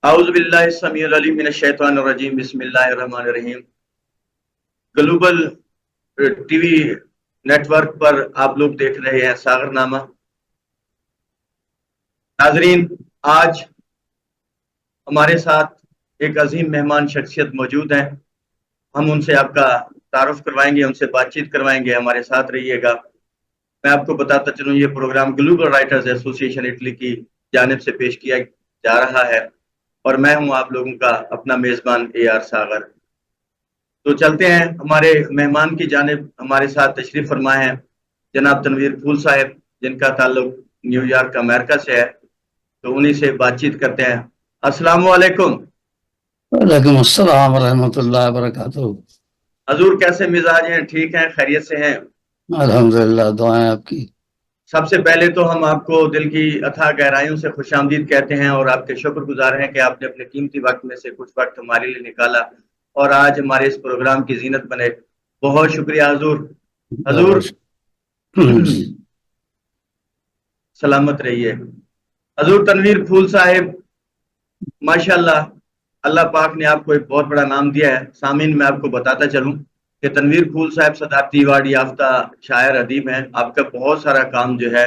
اعوذ باللہ السمیع العلیم من الشیطان الرجیم بسم اللہ الرحمن الرحیم۔ Global T V network پر آپ لوگ دیکھ رہے ہیں ساغر نامہ۔ ناظرین، آج ہمارے ساتھ ایک عظیم مہمان شخصیت موجود ہیں۔ ہم ان سے آپ کا تعارف کروائیں گے، ان سے بات چیت کروائیں گے، ہمارے ساتھ رہیے گا۔ میں آپ کو بتاتا چلوں، یہ پروگرام گلوبل رائٹرز ایسوسی ایشن اٹلی کی جانب سے پیش کیا جا رہا ہے اور میں ہوں آپ لوگوں کا اپنا میزبان اے آر ساغر۔ تو چلتے ہیں ہمارے مہمان کی جانب۔ ہمارے ساتھ تشریف فرما ہے جناب تنویر پھول صاحب، جن کا تعلق نیو یارک امریکہ سے ہے، تو انہی سے بات چیت کرتے ہیں۔ السلام علیکم۔ وعلیکم السلام ورحمۃ اللہ وبرکاتہ۔ حضور کیسے مزاج ہیں؟ ٹھیک ہیں؟ خیریت سے ہیں؟ الحمدللہ، دعائیں آپ کی۔ سب سے پہلے تو ہم آپ کو دل کی اتھاہ گہرائیوں سے خوش آمدید کہتے ہیں اور آپ کے شکر گزار ہیں کہ آپ نے اپنے قیمتی وقت میں سے کچھ وقت ہمارے لیے نکالا اور آج ہمارے اس پروگرام کی زینت بنے۔ بہت شکریہ حضور۔ حضور سلامت رہیے۔ حضور تنویر پھول صاحب، ماشاءاللہ اللہ پاک نے آپ کو ایک بہت بڑا نام دیا ہے۔ سامعین، میں آپ کو بتاتا چلوں کہ تنویر پھول صاحب صدارتی ایوارڈ یافتہ شاعر ادیب ہیں۔ آپ کا بہت سارا کام جو ہے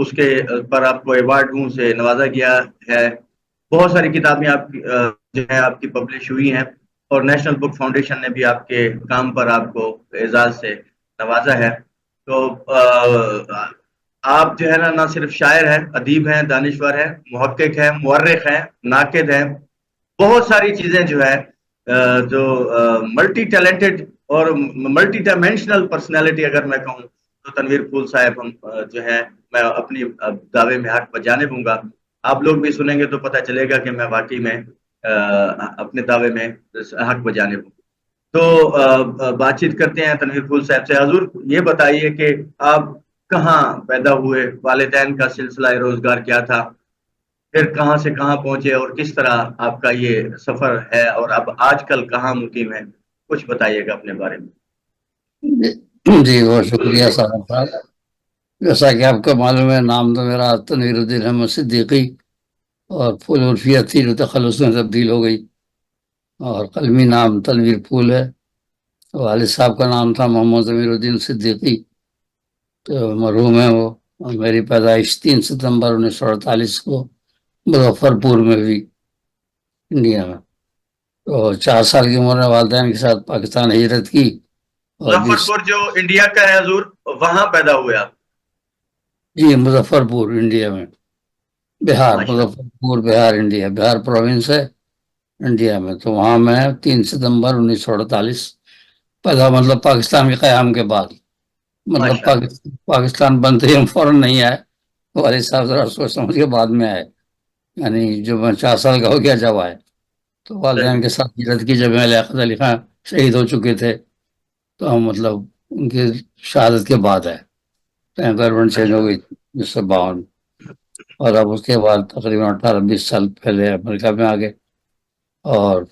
اس کے پر آپ کو ایوارڈوں سے نوازا گیا ہے۔ بہت ساری کتابیں آپ جو ہے آپ کی پبلش ہوئی ہیں اور نیشنل بک فاؤنڈیشن نے بھی آپ کے کام پر آپ کو اعزاز سے نوازا ہے۔ تو آپ جو ہے نہ صرف شاعر ہیں، ادیب ہیں، دانشور ہیں، محقق ہیں، مورخ ہیں، ناقد ہیں، بہت ساری چیزیں جو ہے جو ملٹی ٹیلنٹڈ اور ملٹی ڈائمینشنل پرسنالٹی اگر میں کہوں تو تنویر پھول صاحب ہم جو ہے میں اپنی دعوے میں حق بجانے دوں گا۔ آپ لوگ بھی سنیں گے تو پتہ چلے گا کہ میں واقعی میں اپنے دعوے میں حق بجانے دوں۔ تو بات چیت کرتے ہیں تنویر پھول صاحب سے۔ حضور یہ بتائیے کہ آپ کہاں پیدا ہوئے، والدین کا سلسلہ روزگار کیا تھا، پھر کہاں سے کہاں پہنچے اور کس طرح آپ کا یہ سفر ہے اور اب آج کل کہاں مقیم ہے؟ کچھ بتائیے گا اپنے بارے میں۔ جی بہت شکریہ صاحب صاحب۔ جیسا کہ آپ کو معلوم ہے، نام تو میرا تنویر الدین احمد صدیقی اور پھول عرفیہ تھی جو تخلص میں تبدیل ہو گئی، اور قلمی نام تنویر پھول ہے۔ والد صاحب کا نام تھا محمد ضمیر الدین صدیقی، تو مرحوم ہے وہ، اور میری پیدائش 3 ستمبر 1948 کو مظفر پور میں ہوئی، انڈیا میں۔ تو 4 سال کی عمر میں والدین کے ساتھ پاکستان ہجرت کی اور مظفر پور جو انڈیا کا ہے حضور، وہاں پیدا ہوئے آپ؟ جی مظفر پور انڈیا میں، بہار، مظفر پور بہار انڈیا، بہار پروونس ہے انڈیا میں۔ تو وہاں میں 3 ستمبر 1948 پیدا، مطلب پاکستان کے قیام کے بعد، مطلب پاکستان بنتے ہی ہم فوراً نہیں آئے، والد صاحب ذرا سوچ سمجھ کے بعد میں آئے، یعنی جو میں 4 سال کا ہو گیا جب آئے۔ تو والدین کے ساتھ ہجرت کی جب میں لیاقت علی خان شہید ہو چکے تھے، تو ہم مطلب ان کی شہادت کے بعد آئے، گورنمنٹ چینج ہو گئی 1952، اور اب اس کے بعد تقریباً 18-20 سال پہلے امریکہ میں آ گئے، اور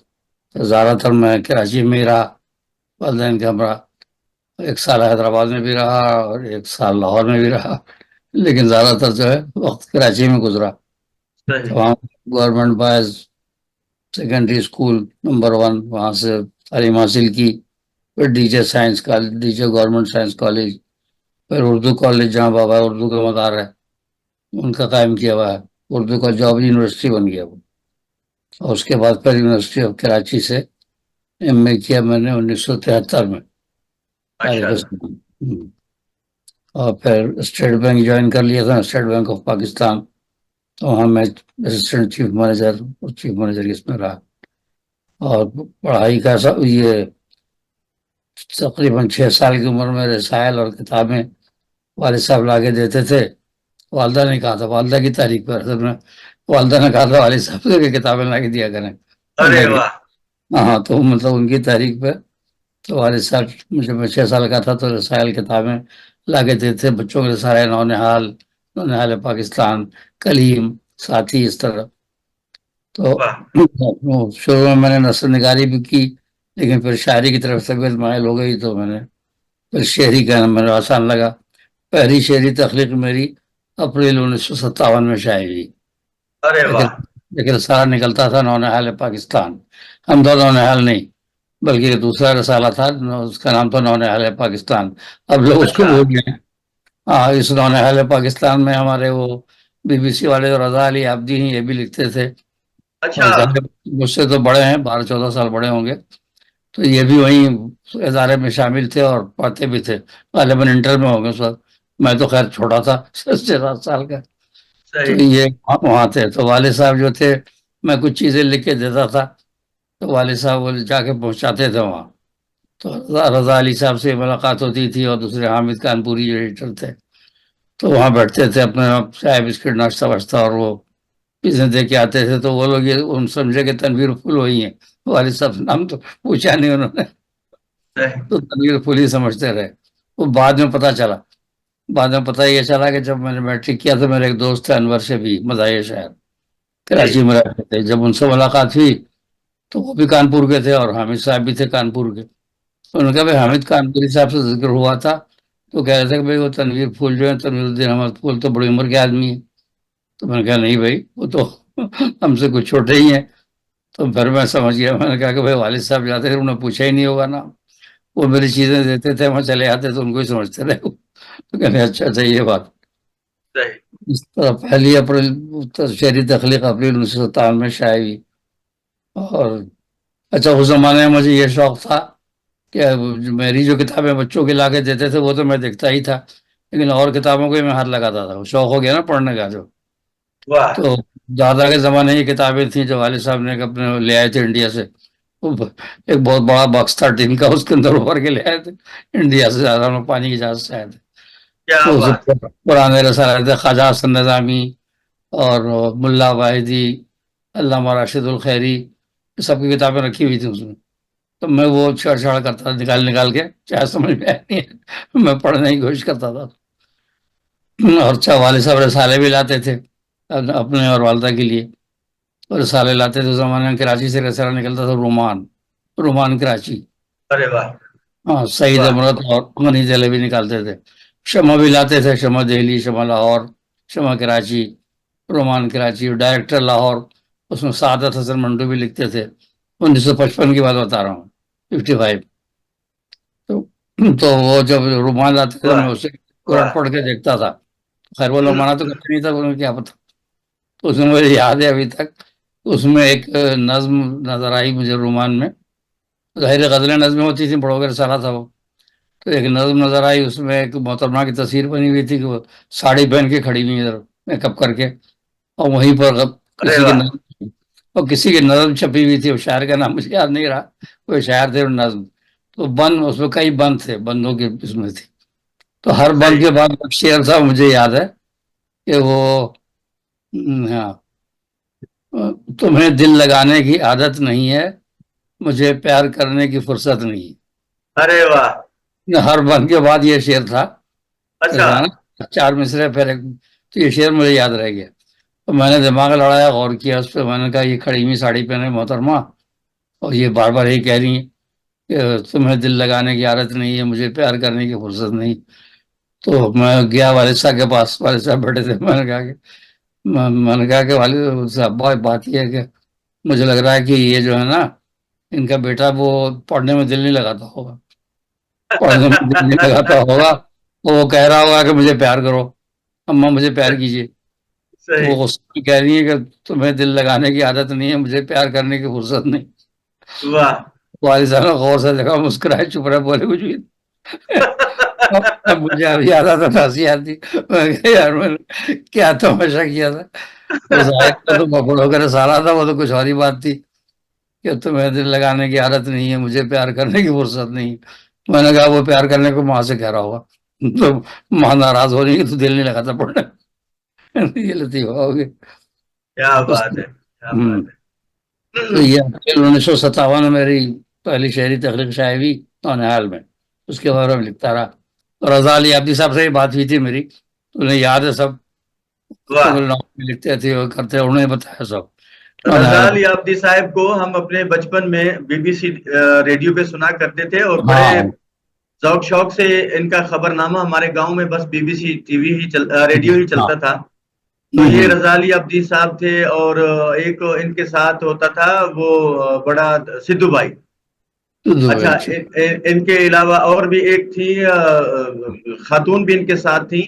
زیادہ تر میں کراچی میں ہی رہا والدین کے ہمراہ۔ 1 سال حیدرآباد میں بھی رہا اور 1 سال لاہور میں بھی رہا، لیکن زیادہ تر جو ہے وقت کراچی میں گزرا۔ تو وہاں government boys secondary school number 1 وہاں سے تعلیم حاصل کی، پھر D J science college, D J government science college, پھر اردو کالج جہاں بابا اردو کا مدار ہے ان کا قائم کیا ہوا ہے، اردو کا جواب یونیورسٹی بن گیا وہ۔ اور اس کے بعد پھر یونیورسٹی آف کراچی سے ایم اے کیا میں نے 1973 میں تاریخ، اور پھر اسٹیٹ بینک جوائن کر لیا تھا، اسٹیٹ بینک آف پاکستان، تو وہاں میں اسسٹنٹ چیف مینیجر اور چیف مینیجر اس میں رہا۔ اور پڑھائی کا یہ تقریباً 6 سال کی عمر میں رسائل اور کتابیں والد صاحب لا کے دیتے تھے۔ والدہ نے کہا تھا، والدہ کی تاریخ پر والدہ نے کہا تھا والد صاحب سے کہ کتابیں لا کے دیا کریں۔ ہاں، تو مطلب ان کی تاریخ پہ تو والد صاحب مجھے میں 6 سال کا تھا تو رسائل کتابیں لا کے دیتے تھے، بچوں کے رسائل، نونحال پاکستان، کلیم، ساتھی، اس طرح۔ تو شروع میں نے نثر نگاری بھی کی، لیکن پھر شاعری کی طرف طبیعت مائل ہو گئی تو میں نے پھر شعری کہنا میرا آسان لگا۔ پہلی شعری تخلیق میری اپریل 1957 میں شائع ہوئی، لیکن رسالہ نکلتا تھا نونہال پاکستان، ہم تو نونہال نہیں بلکہ دوسرا رسالہ تھا، اس کا نام تھا نونہال پاکستان، اب لوگ اس کو اچھا بھول گئے ہیں۔ ہاں، اس نونہال پاکستان میں ہمارے وہ بی بی سی والے رضا علی عابدی ہیں، یہ بھی لکھتے تھے، اچھا اور ظاہر مجھ سے تو بڑے ہیں، 12-14 سال بڑے ہوں گے، تو یہ بھی وہیں ادارے میں شامل تھے اور پڑھتے بھی تھے، غالباً انٹر میں ہوں گے سر، میں تو خیر چھوٹا تھا 6-7 سال کا، تو صحیح یہ وہاں تھے، تو والد صاحب جو تھے میں کچھ چیزیں لکھ کے دیتا تھا تو والد صاحب وہ جا کے پہنچاتے تھے وہاں، تو رضا علی صاحب سے ملاقات ہوتی تھی، اور دوسرے حامد کانپوری جو ایڈیٹر تھے، تو وہاں بیٹھتے تھے اپنے چائے بسکٹ ناشتہ واشتہ، اور وہ چیزیں دے کے آتے تھے، تو وہ لوگ یہ ان سمجھے کہ تنویر پھول وہی ہیں، والد صاحب سے نام تو پوچھا نہیں انہوں نے، صحیح تو تنویر پھول ہی سمجھتے رہے۔ وہ بعد میں پتہ یہ چلا کہ جب میں نے میٹرک کیا تو میرے ایک دوست تھے انور شفیع، مزاحیہ شہر، جی کراچی میں رہتے تھے، جب ان سے ملاقات ہوئی تو وہ بھی کانپور کے تھے اور حامد صاحب بھی تھے کانپور کے، تو انہوں نے کہا بھائی حامد کانپوری صاحب سے ذکر ہوا تھا، تو کہہ رہے تھے کہ بھائی وہ تنویر پھول جو ہے، تنویر الدین احمد پھول تو بڑی عمر کے آدمی ہے، تو میں نے کہا نہیں بھائی وہ تو ہم سے کچھ چھوٹے ہی ہیں، تو پھر میں سمجھ گیا، میں نے کہا کہ بھائی والد صاحب جاتے تھے انہوں نے پوچھا ہی نہیں ہوگا نا، وہ میری چیزیں دیتے تھے، میں چلے آتے تو ان کو ہی سمجھتے رہے، تو کہنے اچھا اچھا یہ بات۔ صحیح اس طرح 1 اپریل شہری تخلیق اپریل 1957 میں شائع ہوئی، اور اچھا اس زمانے میں مجھے یہ شوق تھا کہ میری جو کتابیں بچوں کے لا کے دیتے تھے وہ تو میں دیکھتا ہی تھا، لیکن اور کتابوں کو میں ہاتھ لگاتا تھا، شوق ہو گیا نا پڑھنے کا جو، واہ تو دادا کے زمانے کی کتابیں تھیں جو والد صاحب نے اپنے لے آئے تھے انڈیا سے، وہ ایک بہت بڑا باکس تھا ٹین کا، اس کے اندر بھر کے لے آئے تھے انڈیا سے، زیادہ ہم لوگ پانی کی جہاز سے آئے تھے، کیا تو بات اسے پرانے رسالے تھے، خواجہ حسن نظامی اور ملا واحدی، علامہ راشد الخیری، یہ سب کی کتابیں رکھی ہوئی تھیں اس میں، تو میں وہ چھڑ چھڑ کرتا تھا نکال کے، چاہے سمجھ میں آئے نہیں آئے، میں پڑھنے کی کوشش کرتا تھا، اور اچھا والد صاحب رسالے بھی لاتے تھے اپنے اور والدہ کے لیے، اور رسالے لاتے تھے، اس زمانے میں کراچی سے رسالہ نکلتا تھا، رومان کراچی، ارے واہ ہاں سعید واہ امرت اور غنی جلے بھی نکالتے تھے، شمع بھی لاتے تھے، شمع دہلی، شمع لاہور، شمع کراچی، رومان کراچی، ڈائریکٹر لاہور، اس میں سعادت حسن منٹو بھی لکھتے تھے، 1955 کی بات بتا رہا ہوں، 55، تو تو وہ جب رومان لاتے تھے واہ میں اسے واہ پڑھ کے دیکھتا تھا، خیر وہ لوگ منع تو کرتے نہیں تھا، انہیں کیا پتا، تو اس میں مجھے یاد ہے ابھی تک، اس میں ایک نظم نظر آئی مجھے رومان میں، ظاہر غزلیں نظمیں ہوتی تھیں، بڑوں کا رسالہ تھا وہ، تو ایک نظم نظر آئی، اس میں ایک محترمہ کی تصویر بنی ہوئی تھی کہ وہ ساڑی پہن کے کھڑی ہوئی ادھر میک اپ کر کے، اور وہیں پر ارے کسی کی واہ نظم، اور کسی کی نظم چھپی ہوئی تھی، وہ شاعر کا نام مجھے یاد نہیں رہا، کوئی شاعر تھے اور نظم، تو بند اس میں کئی بند تھے، بندوں کی اس میں تھی، تو ہر بند صحیح کے بعد ایک شعر تھا، مجھے یاد ہے کہ وہ ہاں، تمہیں دل لگانے کی عادت نہیں ہے، مجھے پیار کرنے کی فرصت نہیں ارے واہ ہے، ہر بند کے بعد یہ شعر تھا، اچھا 4 مصرے پھر ایک، تو یہ شعر مجھے یاد رہ گیا، تو میں نے دماغ لڑایا، غور کیا اس پہ، میں نے کہا یہ کھڑی ہوئی ساڑی پہنے محترمہ، اور یہ بار بار یہی کہہ رہی ہیں کہ تمہیں دل لگانے کی عادت نہیں ہے، مجھے پیار کرنے کی فرصت نہیں، تو میں گیا والد صاحب کے پاس، والد صاحب بیٹھے تھے، میں نے کہا کہ والد صاحب بات یہ ہے کہ مجھے لگ رہا ہے کہ یہ جو ہے نا ان کا بیٹا وہ پڑھنے میں دل نہیں لگاتا ہوگا، پڑھنے میں دل نہیں لگاتا ہوگا، وہ کہہ رہا ہوگا کہ مجھے پیار کرو، اماں مجھے پیار کیجیے، تو صحیح وہ غصے میں کہہ رہی ہے کہ تمہیں دل لگانے کی عادت نہیں ہے، مجھے پیار کرنے کی فرصت نہیں، واہ والد صاحب نے غور سے دیکھا، مسکرائے، چپ رہے، بولے کچھ بھی نہیں۔ اب مجھے ابھی یاد آتا تھا، ہنسی آتی، میں کہا یار میں نے کیا تماشا کیا تھا، وہ ظاہر کا تو بڑوں کا رسالہ تھا، وہ تو کچھ اور ہی بات تھی کہ تمہیں دل لگانے کی عادت نہیں ہے، مجھے پیار کرنے کی فرصت نہیں، میں نے کہا وہ پیار کرنے کو ماں سے کہہ رہا ہوگا، تو ماں ناراض ہو رہی ہے کہ تو دل نہیں لگاتا پڑھنے، یہ لطیفہ ہو گیا کیا اس بات ہے کیا بات ہے تو یہ اپریل 1957 میں میری پہلی شہری تخلیق شائع ہوئی نونہال میں، اس کے بارے میں لکھتا رہا، رضا علی عابدی صاحب سے ہی بات ہوئی تھی میری، تو انہیں یاد ہے سب، واہ لکھتے تھے اور کرتے، انہوں نے بتایا سب رضا نونہال علی عابدی صاحب کو ہم اپنے بچپن میں بی بی سی ریڈیو پہ سنا کرتے تھے، اور بڑے ہاں ذوق شوق سے ان کا خبر نامہ ہمارے گاؤں میں بس B B C T V ہی ریڈیو ہی ہاں چلتا تھا، تو یہ رضا علی عابدی صاحب تھے، اور ایک ان کے ساتھ ہوتا تھا وہ بڑا سدھو بھائی. اچھا، ان کے علاوہ اور بھی ایک تھی خاتون بھی ان کے ساتھ تھی،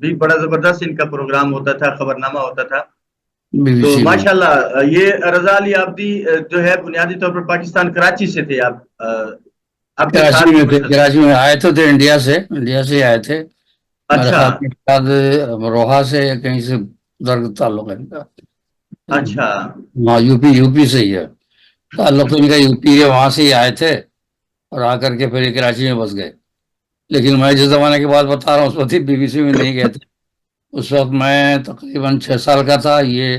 بھی بڑا زبردست ان کا پروگرام ہوتا تھا، خبر نامہ ہوتا تھا. تو ماشاءاللہ یہ رضا علی عابدی جو ہے بنیادی طور پر پاکستان کراچی سے تھے. آپ کے ساتھ کراچی میں آئے تو تھے، انڈیا سے آئے تھے. اچھا روہا سے یا کہیں سے ادھر تعلق ہے ان کا. اچھا ہاں، یو پی سے ہی ہے تعلق تو ان کا، یو پی ہے، وہاں سے ہی آئے تھے اور آ کر کے پھر کراچی میں بس گئے. لیکن میں جس زمانے کی بات بتا رہا ہوں اس وقت بی بی سی میں نہیں گئے تھے. اس وقت میں تقریباً 6 سال کا تھا، یہ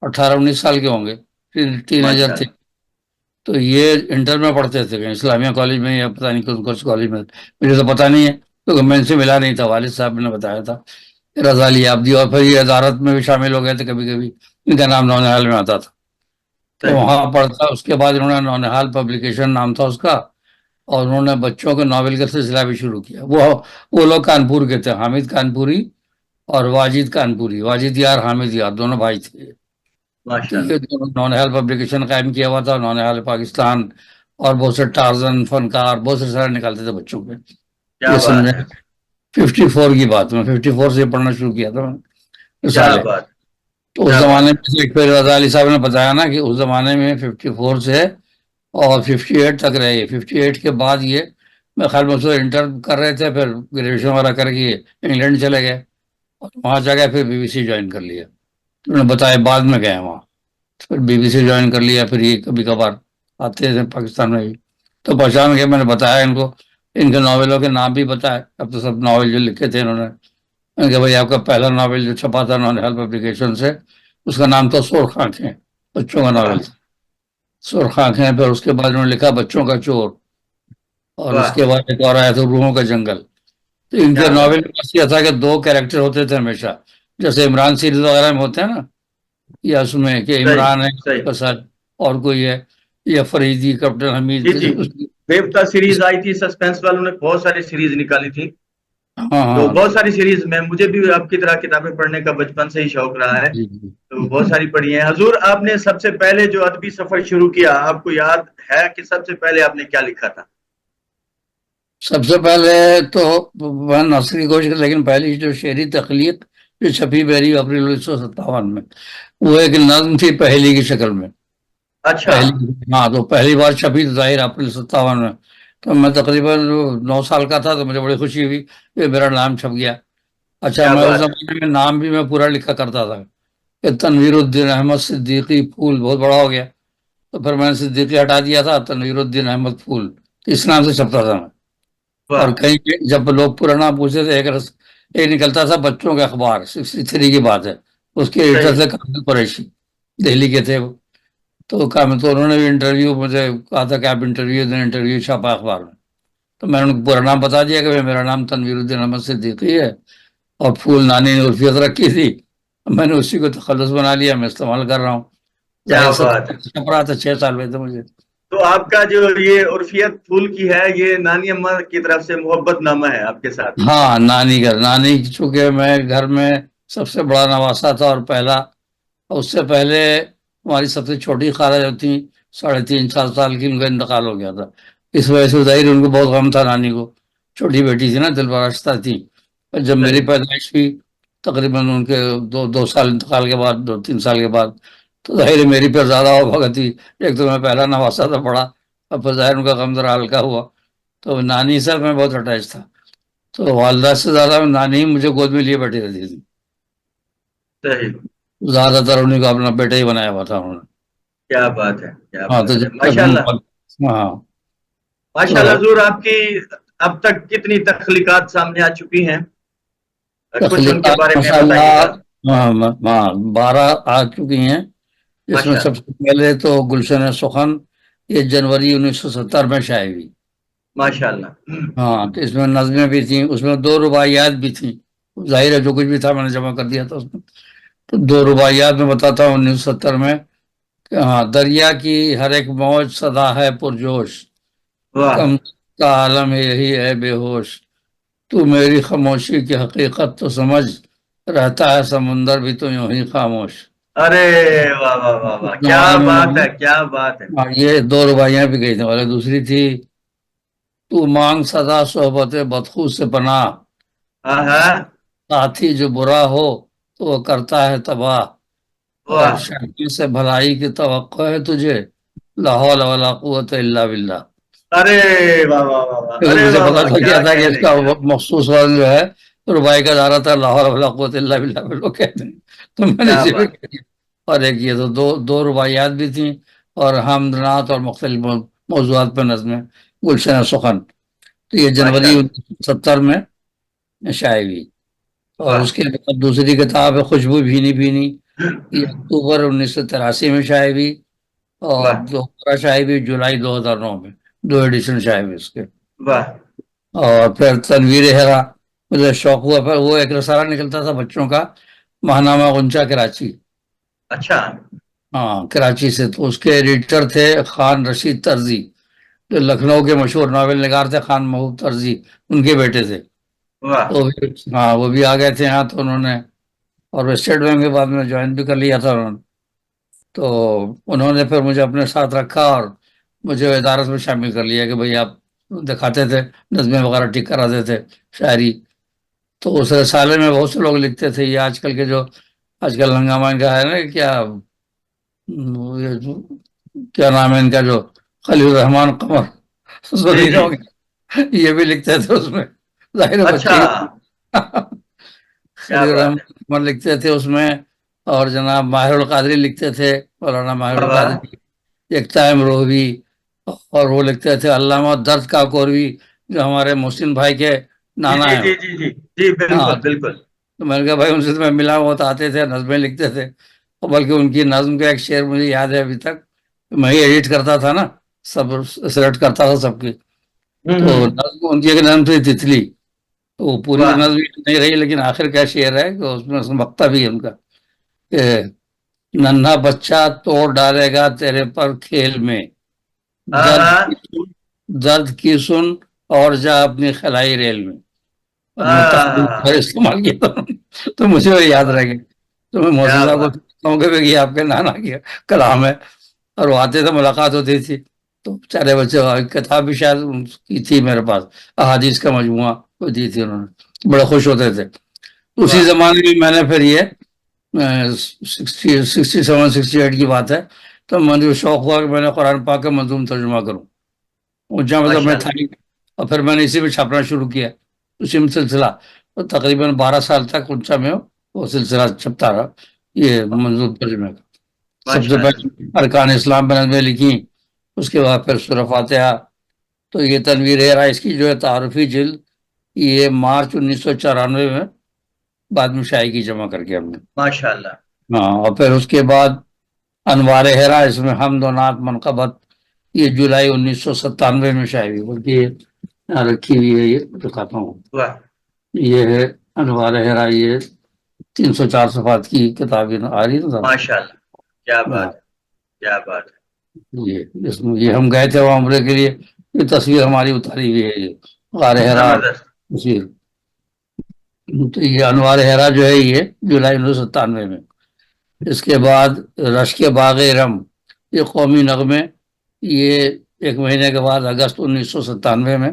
18-19 سال کے ہوں گے، ٹین ایجر تھے. تو یہ انٹر میں پڑھتے تھے اسلامیہ کالج میں یا پتہ نہیں کس کالج میں، مجھے تو پتہ نہیں ہے کیونکہ میں ان سے ملا نہیں تھا. والد صاحب نے بتایا تھا رضا علی عابدی، اور پھر یہ ادارت میں بھی شامل ہو گئے تھے کبھی کبھی، ان کا نام نونہال میں آتا تھا تو وہاں پڑھتا. اس کے بعد انہوں نے نونہال پبلیکیشن نام تھا اس کا، اور انہوں نے بچوں کے ناول کا سلسلہ بھی شروع کیا. وہ لوگ کانپور کے تھے، حامد کانپوری اور واجد کانپوری، واجد یار حامد یار دونوں بھائی تھے. تو یہ نونہال پبلیکیشن قائم کیا ہوا تھا، نونہال پاکستان، اور بہت سے ٹارزن فنکار بہت سے سارے نکالتے تھے بچوں کے. یہ سمجھے 54 کی بات، میں 54 سے پڑھنا شروع کیا تھا رسالے. تو اس زمانے میں پھر رضا علی صاحب نے بتایا نا کہ اس زمانے میں 54 سے اور 58 تک رہے. 58 کے بعد یہ میں خیال میں انٹر کر رہے تھے، پھر گریجویشن وغیرہ کر کے انگلینڈ چلے گئے اور وہاں جا کے پھر بی بی سی جوائن کر لیا. انہوں نے بتایا بعد میں گئے وہاں، پھر بی بی سی جوائن کر لیا. پھر یہ کبھی کبھار آتے تھے پاکستان میں بھی تو پہچان گئے. میں نے بتایا ان کو، ان کے ناولوں کے نام بھی بتائے. اب تو سب ناول جو لکھے تھے انہوں نے کہ بھائی آپ کا پہلا ناول جو چھپا تھا نونہال پبلیکیشن سے، اس کا نام تھا سرخ آنکھیں، بچوں کا ناول تھا سرخ آنکھیں. پھر اس کے بعد انہوں نے لکھا بچوں کا چور، اور اس کے بعد ایک اور آیا تھا روحوں کا جنگل. تو ان کے ناول میں یہ تھا کہ 2 کیریکٹر ہوتے تھے ہمیشہ، جیسے عمران سیریز وغیرہ میں ہوتے ہیں نا، یا اس میں کہ عمران ہے اس کا ساتھ اور کوئی ہے، یا فریدی، کیپٹن حمید. بیوتا سیریز آئی تھی، سسپینس والوں نے بہت ساری سیریز نکالی تھی. تو بہت ساری سیریز میں مجھے بھی آپ کی طرح کتابیں پڑھنے کا بچپن سے ہی شوق رہا ہے، تو بہت ساری پڑھی ہیں. حضور آپ نے سب سے پہلے جو ادبی سفر شروع کیا، آپ کو یاد ہے کہ سب سے پہلے آپ نے کیا لکھا تھا؟ سب سے پہلے تو میں نثر کی کوشش، لیکن پہلی جو شعری تخلیق جو چھپی بحری اپریل 1957 میں، وہ ایک نظم تھی پہلی کی شکل میں. اچھا ہاں، تو پہلی بار چھپی ظاہر اپریل 57 میں. تو میں تقریباً 9 سال کا تھا، تو مجھے بڑی خوشی ہوئی کہ میرا نام چھپ گیا. اچھا، میں اس زمانے میں نام بھی میں پورا لکھا کرتا تھا کہ تنویر الدین احمد صدیقی پھول بہت بڑا ہو گیا، تو پھر میں نے صدیقی ہٹا دیا تھا، تنویر الدین احمد پھول، اس نام سے چھپتا تھا میں. اور کہیں جب لوگ پرانا پوچھتے تھے، ایک نکلتا تھا بچوں کا اخبار، 63 کی بات ہے، اس کے ایڈیٹر تھے کامل قریشی، دہلی کے تھے وہ. تو انہوں نے بھی انٹرویو مجھے کہا تھا کہ آپ انٹرویو دیں، انٹرویو چھپا اخبار میں. تو میں نے ان کو پورا نام بتا دیا کہ میرا نام تنویر الدین احمد صدیقی ہے، اور پھول نانی نے عرفیت رکھی تھی، میں نے اسی کو تخلص بنا لیا، میں استعمال کر رہا ہوں. ظاہر سے چھپ رہا تھا، 6 سال میں تھے مجھے. تو آپ کا جو یہ عرفیت پھول کی ہے، یہ نانی اماں کی طرف سے محبت نامہ ہے آپ کے ساتھ؟ ہاں، نانی چونکہ میں گھر میں سب سے بڑا نواسا تھا اور پہلا. اس سے پہلے ہماری سب سے چھوٹی خالہ جو تھیں 3.5-4 سال کی، ان کا انتقال ہو گیا تھا. اس وجہ سے ظاہر ان کو بہت غم تھا نانی کو، چھوٹی بیٹی تھی نا، دلبارشتہ تھی. جب میری پیدائش ہوئی تقریباً ان کے 2 سال انتقال کے بعد، 2-3 سال کے بعد، تو ظاہر میری پر زیادہ ہو بھگت تھی. ایک تو میں پہلا نواسا تھا بڑا، اب پھر ظاہر ان کا غم ذرا ہلکا ہوا. تو نانی سے میں بہت اٹیچ تھا، تو والدہ سے زیادہ نانی مجھے گود میں لیے بیٹھی رہتی تھی. زیادہ تر انہیں کو اپنا بیٹا ہی بنایا ہوا تھا انہوں نے. کیا بات ہے، کیا ہاں، بات تو ہے، جب تک ماشاءاللہ. ہاں ماشاءاللہ حضور، آپ کی اب تک کتنی تخلیقات سامنے آ چکی ہیں؟ کچھ ان کے تخلیقات بارے میں بتائیے گا. ماشاءاللہ 12 آ چکی ہیں، جس میں سب سے پہلے تو گلشن سخن، یہ جنوری 1970 میں شائع ہوئی. ماشاءاللہ. ہاں، تو اس میں نظمیں بھی تھیں، اس میں 2 رباعیات بھی تھیں. ظاہر ہے جو کچھ بھی تھا میں نے جمع کر دیا تھا اس میں. تو 2 رباعیات میں بتاتا ہوں 1970 میں کہ ہاں، دریا کی ہر ایک موج صدا ہے پرجوش، کم کا عالم یہی ہے بے ہوش، تو میری خاموشی کی حقیقت تو سمجھ، رہتا ہے سمندر بھی تو یوں ہی خاموش. ارے واہ واہ واہ واہ، کیا زمانے میں بات ہے، کیا بات ہے. یہ دو رباعیاں بھی گئی تھیں. اور دوسری تھی تو مانگ سدا صحبت بدخو سے پناہ، ہاں ہاں. ساتھی جو برا ہو تو وہ کرتا ہے تباہ، اور واہ. شیطان سے بھلائی کی توقع ہے تجھے، لا حول ولا قوت الا باللہ. ارے واہ واہ واہ واہ، کیونکہ ارے مجھے واہ پتا واہ، چل کیا گیا تھا کہ اس کہنے کا کیا. مخصوص وزن جو ہے رباعی کا دارا تھا لا حول ولا قوت الا باللہ میں لوگ کہتے ہیں، تو میں نے کیا اسی پہ بات. کہہ دیا. اور ایک یہ تو دو رباعیات بھی تھیں، اور حمد نعت اور مختلف موضوعات پہ نظمیں، گلشن سخن. تو یہ ماشاء جنوری اللہ. 1970 میں شائع ہوئی. اور واہ. اس کے بعد دوسری کتاب ہے خوشبو بھینی بھینی، یہ اکتوبر 1983 میں شائع ہوئی. اور واہ دوبارہ شائع ہوئی جولائی 2009 میں، دو ایڈیشن شائع ہوئے اس کے. واہ. اور پھر تنویر ہیرا، مجھے شوق ہوا. پھر وہ ایک رسالہ نکلتا تھا بچوں کا، ماہنامہ غنچہ کراچی. اچھا. ہاں کراچی سے. تو اس کے ایڈیٹر تھے خان رشید طرزی، جو لکھنؤ کے مشہور ناول نگار تھے. خان محمود طرزی ان کے بیٹے تھے. واہ. تو ہاں وہ بھی آ گئے تھے یہاں. تو انہوں نے، اور اسٹیٹ بینک کے بعد میں جوائن بھی کر لیا تھا انہوں نے. تو انہوں نے پھر مجھے اپنے ساتھ رکھا اور مجھے ادارت میں شامل کر لیا کہ بھئی آپ دکھاتے تھے، نظمیں وغیرہ ٹھیک کراتے تھے، شاعری. تو اس رسالے میں بہت سے لوگ لکھتے تھے. یہ آج کل کے جو آج کل ہنگامہ کا ہے نا، کیا یہ کیا نام ہے ان کا، جو خلیل الرحمان قمر جی ضروری جی. ہو گیا، یہ بھی لکھتے تھے اس میں. ظاہر ہے اچھا. بچے ہی کیا خلیل بات الرحمان ہے. قمر لکھتے تھے اس میں. اور جناب ماہر القادری لکھتے تھے، مولانا ماہر واہ واہ. القادری. یکتا امروہوی. اور وہ لکھتے تھے علامہ درد کا کوروی، جو ہمارے محسن بھائی کے جی نانا جی ہیں جی وہ. جی جی جی، ہاں بالکل بالکل. تو میں نے کہا بھائی ان سے تو میں ملا، وہ تو آتے تھے نظمیں لکھتے تھے. اور بلکہ ان کی نظم کا ایک شعر مجھے یاد ہے ابھی تک. میں ہی ایڈٹ کرتا تھا نا، سب سلیکٹ کرتا تھا سب کی. تو ہوں. نظم ان کی ایک نظم تھی تتلی. تو وہ پوری واہ. نظم نہیں رہی، لیکن آخر کا شعر ہے کہ اس میں مقطع بھی ہے ان کا کہ ننھا بچہ توڑ ڈالے گا تیرے پر کھیل میں، ہاں درد ہاں. کی سن، درد کی سن اور جا اپنی خلائی ریل میں. اور میں تقریر پر ہاں. استعمال کیا تھا تو مجھے وہ کیا یاد بات. رہ گیا. تو میں محسن کیا صاحب کو بات. کہوں کہ یہ آپ کے نانا کی کلام ہے. اور وہ آتے تھے، ملاقات ہوتی تھی. تو بیچارے بچے، کتاب بھی شاید ان کی تھی میرے پاس، احادیث کا مجموعہ وہ دی تھی انہوں نے، بڑے خوش ہوتے تھے. اسی واہ. زمانے میں میں نے پھر یہ 67 68 کی بات ہے، تو مجھے شوق ہوا کہ میں نے قرآن پاک کا منظوم ترجمہ کروں. اونچا مطلب ماشاء میں اللہ. تھا ہی. اور پھر میں نے اسی میں چھاپنا شروع کیا، اسی میں سلسلہ. اور تقریباً 12 سال تک اونچا میں وہ سلسلہ چھپتا رہا، یہ منظوم ترجمے کا. سب سے ماشاء اللہ. پہلے ارکان اسلام پہ نظمیں لکھی، اس کے بعد پھر سورہ فاتحہ. تو یہ تنویر ہیرا اس کی جو ہے تعارفی جلد، یہ مارچ 1994 میں بعد میں شائع کی جمع کر کے ہم نے. ماشاء اللہ. ہاں. اور پھر اس کے بعد انوار ہیرا، اس میں حمد و نعت منقبت، یہ جولائی 1997 میں شائع ہوئی. بلکہ یہ یہاں رکھی ہوئی ہے، یہ دکھاتا ہوں. واہ. یہ ہے انوار ہیرا، یہ 304 صفحات کی کتاب آ رہی ہے نا. ماشاء اللہ. کیا ہاں بات ہے. کیا بات ہے. یہ ہم گئے تھے وہاں عمرے کے لیے. یہ تصویر ہماری اتاری ہوئی ہے، یہ غار ہیرا زبردست. تصویر. تو یہ انوار ہیرا جو ہے یہ جولائی 1997 میں. اس کے بعد رشک باغ رم، یہ قومی نغمے، یہ 1 مہینے کے بعد اگست 1997 میں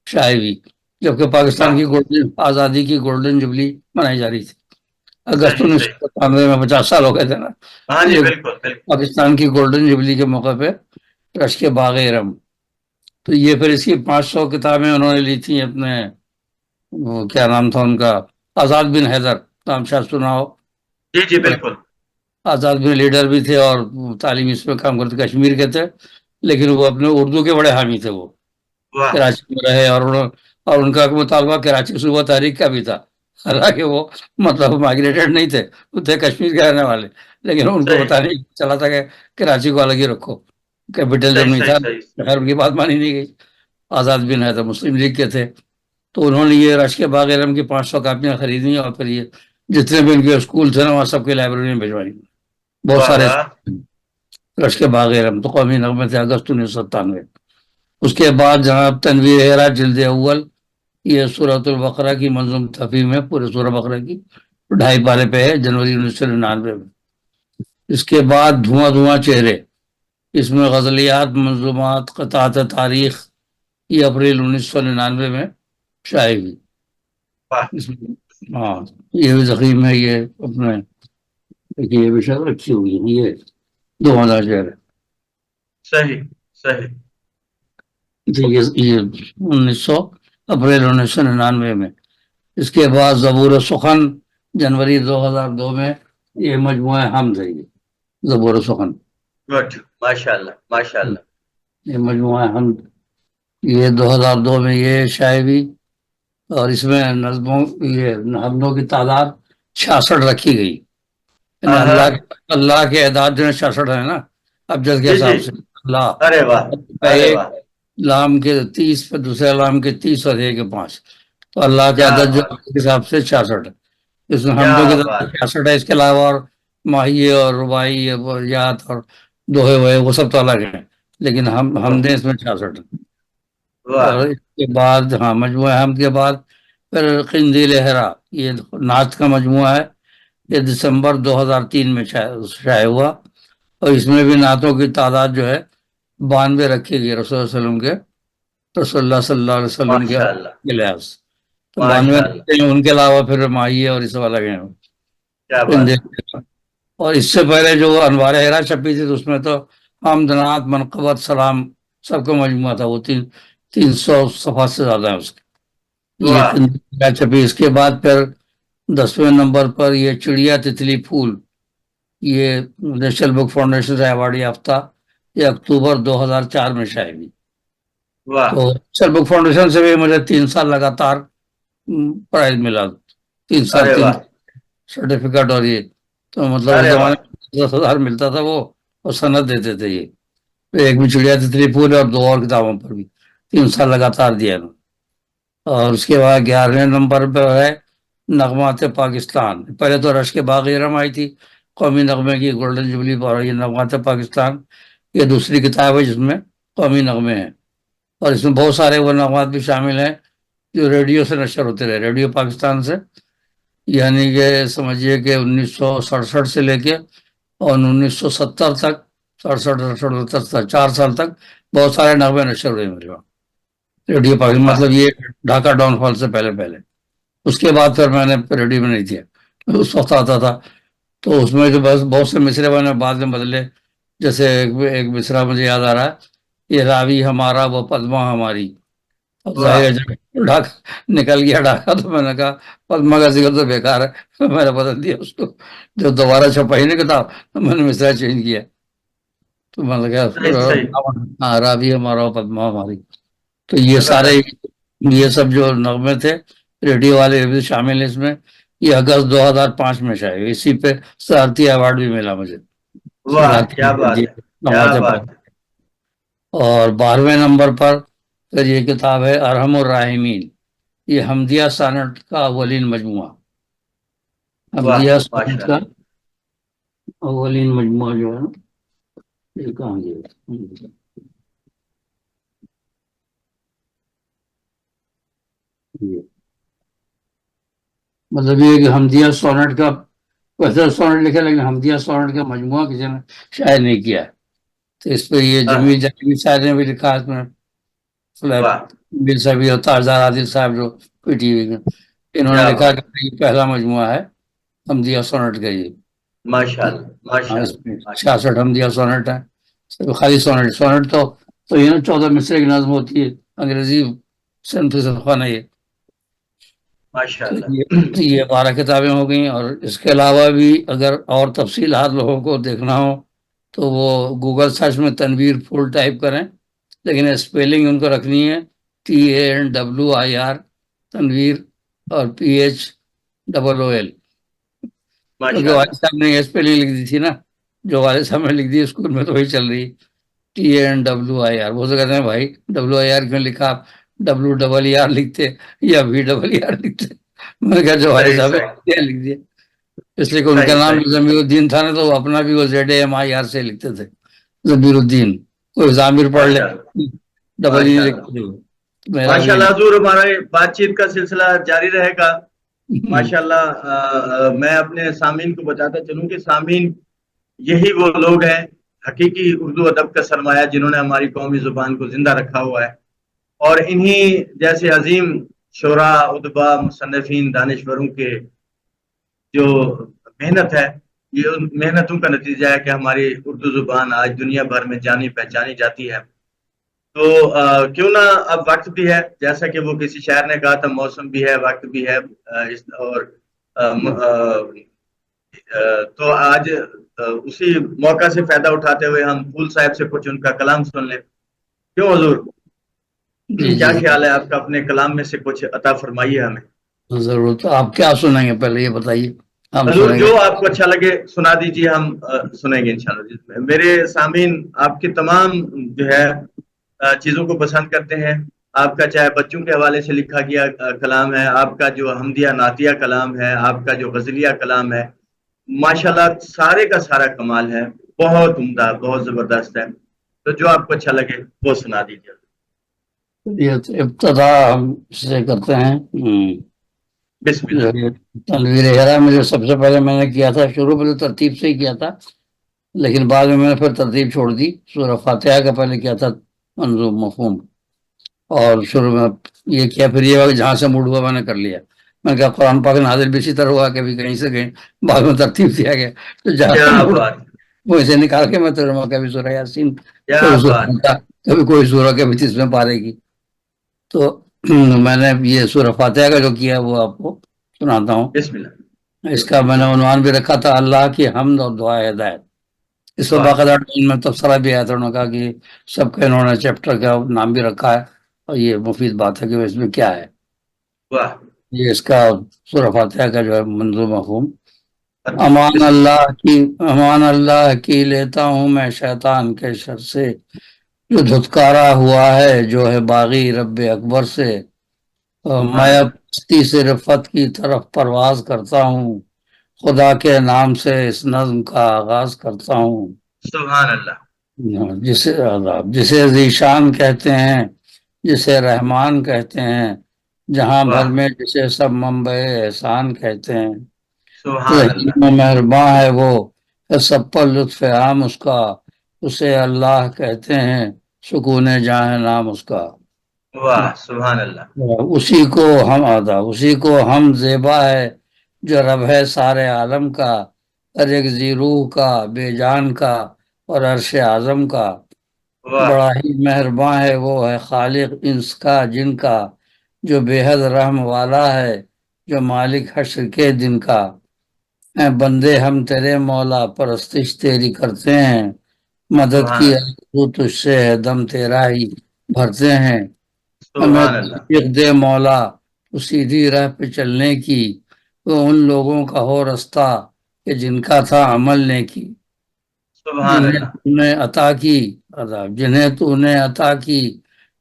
شائع ہوئی، جبکہ پاکستان واہ. کی گولڈن آزادی کی گولڈن جبلی منائی جا رہی تھی. اگست صحیح صحیح. 1997 میں 50 سال ہو گئے تھے نا. ہاں تو جی، یہ بالکل بالکل. پاکستان کی گولڈن جبلی کے موقع پہ رشک باغ رم. تو یہ پھر اس کی 500 کتابیں انہوں نے لی تھیں اپنے، وہ کیا نام تھا ان کا، آزاد بن حیدر، نام شاید سنا ہو. جی جی بالکل. آزاد بن لیڈر بھی تھے اور تعلیمی اس پہ کام کرتے، کشمیر کے تھے، لیکن وہ اپنے اردو کے بڑے حامی تھے. وہ واہ. کراچی میں رہے، اور ان کا مطالبہ کراچی صوبہ تحریک کا بھی تھا. حالانکہ وہ مطلب مائگریٹڈ نہیں تھے، وہ تھے کشمیر کے رہنے والے، لیکن ان کو صحیح بتانے چلا تھا کہ کراچی کو الگ ہی رکھو، کیپٹل جب صحیح نہیں صحیح تھا. صحیح. خیر ان کی بات مانی نہیں گئی. آزاد بن ہے تو مسلم لیگ کے تھے. تو انہوں نے یہ رشک باغ علم کی 500 کاپیاں خریدی، اور پھر یہ جتنے بھی ان کے اسکول تھے نا وہاں سب کی لائبریری میں بھجوائی. بہت واہ سارے واہ. رشک باغ علم تو قومی نغمے تھے، اگست 1997. اس کے بعد جناب تنویر ہیرا جلد اول، یہ سورۃ البقرہ کی منظوم تفہیم ہے، پورے سورہ بقرہ کی. 2.5 پارے پہ ہے، جنوری 1999 میں. اس کے بعد دھواں دھواں چہرے، اس میں غزلیات، منظومات، قطعات تاریخ، یہ اپریل 1999 میں شائع ہوئی. واہ، اس میں ہاں یہ بھی زخیم ہے، یہ اپنے دیکھیے یہ بھی شاید رکھی ہوئی ہے، یہ دو ہزار چہرے. صحیح صحیح. یہ اپریل 1999 میں. اس کے بعد زبور و سخن جنوری 2002 میں، یہ مجموعہ حمد ہے، یہ زبور و سخن، گڈ، ماشاء اللہ ماشاء اللہ. یہ مجموعہ حمد، یہ 2002 میں یہ شائع ہوئی. اور اس میں نظموں، یہ حمدوں کی تعداد 66 رکھی گئی. یعنی اللہ کے اعداد جو ہے 66 ہے نا ابجد کے جی جی. حساب سے. اللہ ارے واہ، ارے ایک، واہ، لام کے 30 پہ دوسرے لام کے 30 اور ایک کے 5، تو اللہ کا کیا عدد جو بات، کے حساب سے 66 ہے. اس میں کیا حمدوں کی بات. تعداد 66 ہے. اس کے علاوہ اور ماہیے اور رباعی اور یات اور دوہے ہوئے وہ سب تو الگ ہیں، لیکن ہم حمدیں اس میں 66 ہیں. واہ، اور اس کے بعد مجموعہ حمد کے بعد پھر قندیل ہرا، یہ نعت کا مجموعہ ہے، یہ دسمبر 2003 میں شائع ہوا. اور اس میں بھی نعتوں کی تعداد جو ہے 92 رکھی گئی، رسول اللہ علیہ وسلم کے، رسول اللہ صلی اللہ علیہ وسلم ماشاء اللہ کے لحاظ. تو 92 ماشاء اللہ. نعتیں ہیں. ان کے علاوہ پھر ماہیے اور اس والا گئے کیا بات. قندیل ہرا. اور اس سے پہلے جو انوار ہرا چھپی تھی، تو اس میں تو حمد، نعت، منقبت، سلام سب کا مجموعہ تھا. وہ 300 صفحات سے زیادہ ہے اس کے. یہ واہ، قندیل چھپی. اس کے بعد پھر 10ویں نمبر پر یہ چڑیا تتلی پھول، یہ نیشنل بک فاؤنڈیشن سے ایوارڈ یافتہ، یہ اکتوبر 2004 میں شائع ہوئی. واہ، تو نیشنل بک فاؤنڈیشن سے بھی مجھے 3 سال لگاتار پرائز ملا. 3 سال ارے 3 واہ، سرٹیفکیٹ. اور یہ تو مطلب اس ارے زمانے واہ. میں 10,000 ملتا تھا وہ، اور سند دیتے تھے. یہ ایک میں چڑیا تتلی پھول اور 2 اور کتابوں پر بھی 3 سال لگاتار دیا نا. اور اس کے بعد 11ویں نمبر پہ ہے نغمات پاکستان. پہلے تو رش کے باغ ارم آئی تھی، قومی نغمے کی گولڈن جوبلی پر. یہ نغمات پاکستان یہ دوسری کتاب ہے جس میں قومی نغمے ہیں. اور اس میں بہت سارے وہ نغمات بھی شامل ہیں جو ریڈیو سے نشر ہوتے رہے، ریڈیو پاکستان سے. یعنی کہ سمجھیے کہ 1967 سے لے کے اور 1970 تک، 67 4 سال تک بہت سارے نغمے نشر ہوئے میرے وہاں ریڈیو پاکستان. واہ، مطلب یہ ڈھاکہ ڈاؤن فال سے پہلے پہلے. اس کے بعد پھر میں نے ریڈیو میں نہیں دیا، اس وقت آتا تھا. تو اس میں جو بس بہت سے مصرے میں نے بعد میں بدلے. جیسے ایک مصرا مجھے یاد آ رہا ہے، یہ راوی ہمارا وہ پدما ہماری. اب ظاہر واہ. ہے جب ڈھاکہ نکل گیا ڈھاکہ، تو میں نے کہا پدما کا ذکر تو بیکار ہے، میں نے بدل دیا اس کو. جب دوبارہ چھپائی نہیں کتاب تو میں نے مصرا چینج کیا. تو میں نے صحیح صحیح. کہا راوی ہمارا وہ پدما ہماری. تو یہ سارے، زبردست. یہ سب جو نغمے تھے ریڈیو والے بھی شامل ہیں اس میں. یہ اگست 2005 میں شائع ہوئی. اسی پہ صدارتی ایوارڈ بھی ملا مجھے، واہ، صدارتی کیا بات ہے، کیا نغمات بات پاک. ہے. اور 12ویں نمبر پر پھر یہ کتاب ہے ارحم الراحمین، یہ حمدیہ سانٹ کا اولین مجموعہ. واہ، حمدیہ سانٹ ماشاء کا اللہ. اولین مجموعہ جو ہے نا، یہ کہاں گیا؟ یہ مطلب یہ کہ حمدیہ سونٹ کا، ویسے سونٹ لکھا لیکن حمدیہ سونٹ کا مجموعہ کسی نے شائع نہیں کیا ہے. تو اس پہ یہ جمیل جامی صاحب نے بھی لکھا ہے. اس میں واہ، میر صاحب اور تاجدار عادل صاحب جو پی ٹی وی میں، انہوں نے کیا لکھا بات. کہ یہ پہلا مجموعہ ہے حمدیہ سونٹ کا. یہ ماشاء اللہ ماشاء اس اللہ میں ماشاء 66 حمدیہ سونٹ ہے. صرف خالی سونٹ، سونٹ تو یہ نا 14 مصرے کی نظم ہوتی ہے، انگریزی صنف خانہ. یہ تو اللہ. یہ 12 کتابیں ہو گئیں. اور اس کے علاوہ بھی اگر اور تفصیلات لوگوں کو دیکھنا ہو تو وہ گوگل سرچ میں تنویر پھول ٹائپ کریں، لیکن اسپیلنگ ان کو رکھنی ہے TANWIR تنویر، اور PHOOL. کیونکہ ماشاء اللہ. والد صاحب نے یہ اسپیلنگ لکھ دی تھی نا، جو والد صاحب نے لکھ دی اسکول میں، تو وہی چل رہی TANWIR. وہ تو کہتے ہیں بھائی WIR کیوں لکھا، آپ WER لکھتے یا VER لکھتے. میں نے کہا جو والد صحیح صاحب صحیح نے لکھ دیا، اس لیے کہ ان کا صحیح نام صحیح. ضمیر الدین تھا نا، تو وہ اپنا بھی وہ ZAMIR سے لکھتے تھے، ضمیر الدین. کوئی ضامر پڑھ لے، ماشاء اللہ ڈبل ای ماشاء اللہ لکھتے تھے. میرا ماشاء بھی اللہ. حضور، ہمارے بات چیت کا سلسلہ جاری رہے گا. ماشاءاللہ میں اپنے سامعین کو بتاتا چلوں کہ سامعین یہی وہ لوگ ہیں حقیقی اردو ادب کا سرمایہ جنہوں نے ہماری قومی زبان کو زندہ رکھا ہوا ہے، اور انہی جیسے عظیم شعراء، ادباء، مصنفین، دانشوروں کے جو محنت ہے، یہ ان محنتوں کا نتیجہ ہے کہ ہماری اردو زبان آج دنیا بھر میں جانی پہچانی جاتی ہے۔ تو کیوں نہ اب وقت بھی ہے، جیسا کہ وہ کسی شاعر نے کہا تھا، موسم بھی ہے، وقت بھی ہے، اور تو آج اسی موقع سے فائدہ اٹھاتے ہوئے ہم پھول صاحب سے کچھ ان کا کلام سن لیں۔ کیوں حضور، جی کیا جی خیال ہے آپ کا؟ اپنے کلام میں سے کچھ عطا فرمائیے ہمیں۔ ضرور، تو آپ کیا سنیں گے پہلے یہ بتائیے، ہم حضور سنیں گے۔ جو آپ کو اچھا لگے سنا دیجیے، ہم سنیں گے انشاءاللہ۔ میرے سامعین آپ کے تمام جو ہے چیزوں کو پسند کرتے ہیں۔ آپ کا چاہے بچوں کے حوالے سے لکھا گیا کلام ہے، آپ کا جو حمدیہ نعتیہ کلام ہے، آپ کا جو غزلیہ کلام ہے، ماشاءاللہ سارے کا سارا کمال ہے، بہت عمدہ، بہت زبردست ہے۔ تو جو آپ کو اچھا لگے وہ سنا دیجیے۔ یہ ابتدا ہم سے کرتے ہیں۔ بسم اللہ۔ تنویر ہیرا میں جو سب سے پہلے میں نے کیا تھا، شروع میں تو ترتیب سے ہی کیا تھا، لیکن بعد میں نے پھر ترتیب چھوڑ دی۔ سورہ فاتحہ کا پہلے کیا تھا منظوم مفہوم، اور شروع میں یہ کیا، پھر یہ وقت جہاں سے موڈ ہوا میں نے کر لیا۔ میں نے کہا قرآن پاک نازل بھی اسی طرح ہوا، کبھی کہیں سے کہیں، بعد میں ترتیب دیا گیا، تو جہاں کیا سے موڈ بات، وہ اسے نکال کے میں ترجمہ، کبھی سورہ یاسین، کیا کبھی سورہ بات، فاتحہ، کبھی کوئی سورہ، کبھی 30ویں پارے کی۔ تو میں نے یہ سورہ فاتحہ کا جو کیا وہ آپ کو سناتا ہوں۔ بسم اللہ۔ اس کا میں نے عنوان بھی رکھا تھا اللہ کی حمد اور دعا ہدایت۔ اس پر واہ باقاعدہ میں تبصرہ بھی آیا تھا، انہوں نے کہا کہ سب کا انہوں نے چیپٹر کا نام بھی رکھا ہے، اور یہ مفید بات ہے کہ اس میں کیا ہے۔ واہ، یہ اس کا سورہ فاتحہ کا جو ہے منظور مفہوم۔ بسم اللہ۔ امان اللہ کی لیتا ہوں میں شیطان کے شر سے، جو دھتکارا ہوا ہے جو ہے باغی رب اکبر سے۔ سبحان میں اللہ، اپنی سے رفت کی طرف پرواز کرتا ہوں، خدا کے نام سے اس نظم کا آغاز کرتا ہوں۔ سبحان اللہ، جسے ذیشان کہتے ہیں، جسے رحمان کہتے ہیں، جہاں بھر واہ، میں جسے سب منبع احسان کہتے ہیں۔ سبحان اللہ، رحیم و مہرباں ہے وہ، ہے سب پر لطف عام اس کا، اسے اللہ کہتے ہیں، سکون جہاں ہے نام اس کا۔ واہ، سبحان اللہ، اسی کو ہم زیبا ہے جو رب ہے سارے عالم کا، ہر ایک ذی روح کا، بے جان کا، اور عرش اعظم کا۔ واہ بڑا ہی مہرباں ہے وہ، ہے خالق انس کا جن کا، جو بے حد رحم والا ہے، جو مالک حشر کے دن کا۔ اے بندے ہم تیرے مولا، پرستش تیری کرتے ہیں، مدد سبحان کی اللہ، آرزو تجھ سے ہے، دم تیرا ہی بھرتے ہیں۔ ہمیں سبحان اللہ، توفیق دے مولا، تو سیدھی راہ پہ چلنے کی، تو ان لوگوں کا ہو رستہ کہ جن کا تھا عمل نیکی، سبحان جنہیں اللہ، تو نے عطا کی جنہیں تو نے عطا کی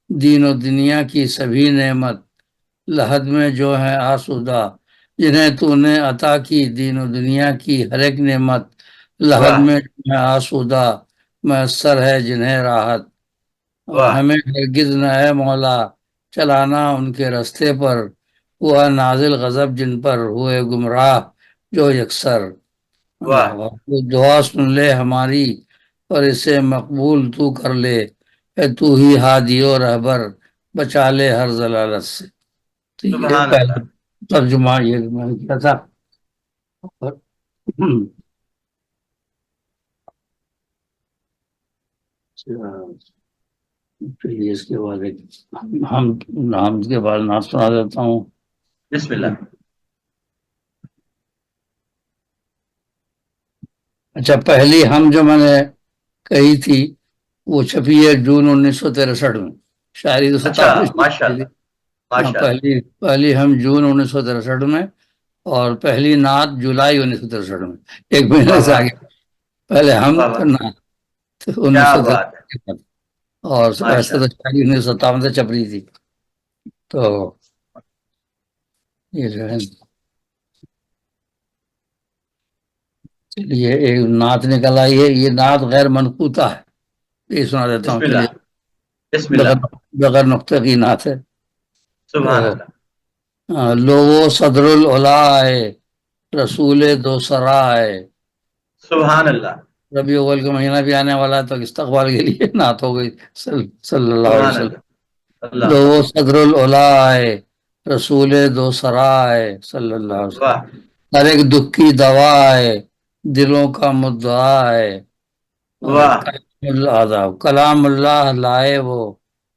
دین و دنیا کی سبھی نعمت، لحد میں جو ہے آسودہ، جنہیں تو نے عطا کی دین و دنیا کی ہر ایک نعمت، لحد واہ میں جو ہے آسودہ، میسر ہے جنہیں راحت۔ واہ ہمیں ہرگز نہ ہے مولا چلانا ان کے رستے پر، ہوا نازل غضب جن پر ہوئے گمراہ جو یکسر۔ واہ، تو دعا سن لے ہماری، اور اسے مقبول تو کر لے، اے تو ہی ہادی و رہبر، بچا لے ہر ضلالت سے۔ تو یہ سبحان پہلا اللہ، ترجمہ یہ میں نے کیا تھا۔ چلیے اس کے بعد حمد کے بعد نعت سنا دیتا ہوں۔ بسم اللہ۔ اچھا، پہلی ہم جو میں نے کہی تھی وہ چھپی ہے جون 1963 میں، شاعری تو اچھا، 57 ماشاء میں تھی۔ اللہ، ماشاء اللہ، پہلی ہم جون 1963 میں، اور پہلی نعت جولائی 1963 میں، ایک مہینے واہ سے واہ، آگے۔ پہلے ہم واہ پھر واہ، نعت کیا بات ہے، 1963 میں، اور ماشاء ویسے تو اللہ، شاعری 1957 سے چھپ رہی تھی۔ تو یہ جو ہے، چلیے ایک نعت نکل آئی ہے، یہ نعت غیر منقوطہ ہے، یہ سنا دیتا ہوں۔ بسم چلیے، اللہ، بسم بغیر اللہ، بغیر نقطے کی نعت ہے۔ تو سبحان اللہ، لوگو صدر العلا ہے، رسول دو سرا ہے. سبحان اللہ. ربیع الاول کا مہینہ بھی آنے والا ہے تو استقبال کے لیے نعت ہو گئی صلی اللہ علیہ سبحان وسلم. اللہ. اللہ لوگو اکبر. صدر العلا ہے، رسول دو سرا ہے صلی اللہ علیہ وسلم. واہ. ہر ایک دکھ کی دوا ہے، دلوں کا مدعا ہے. واہ. کلام اللہ لائے وہ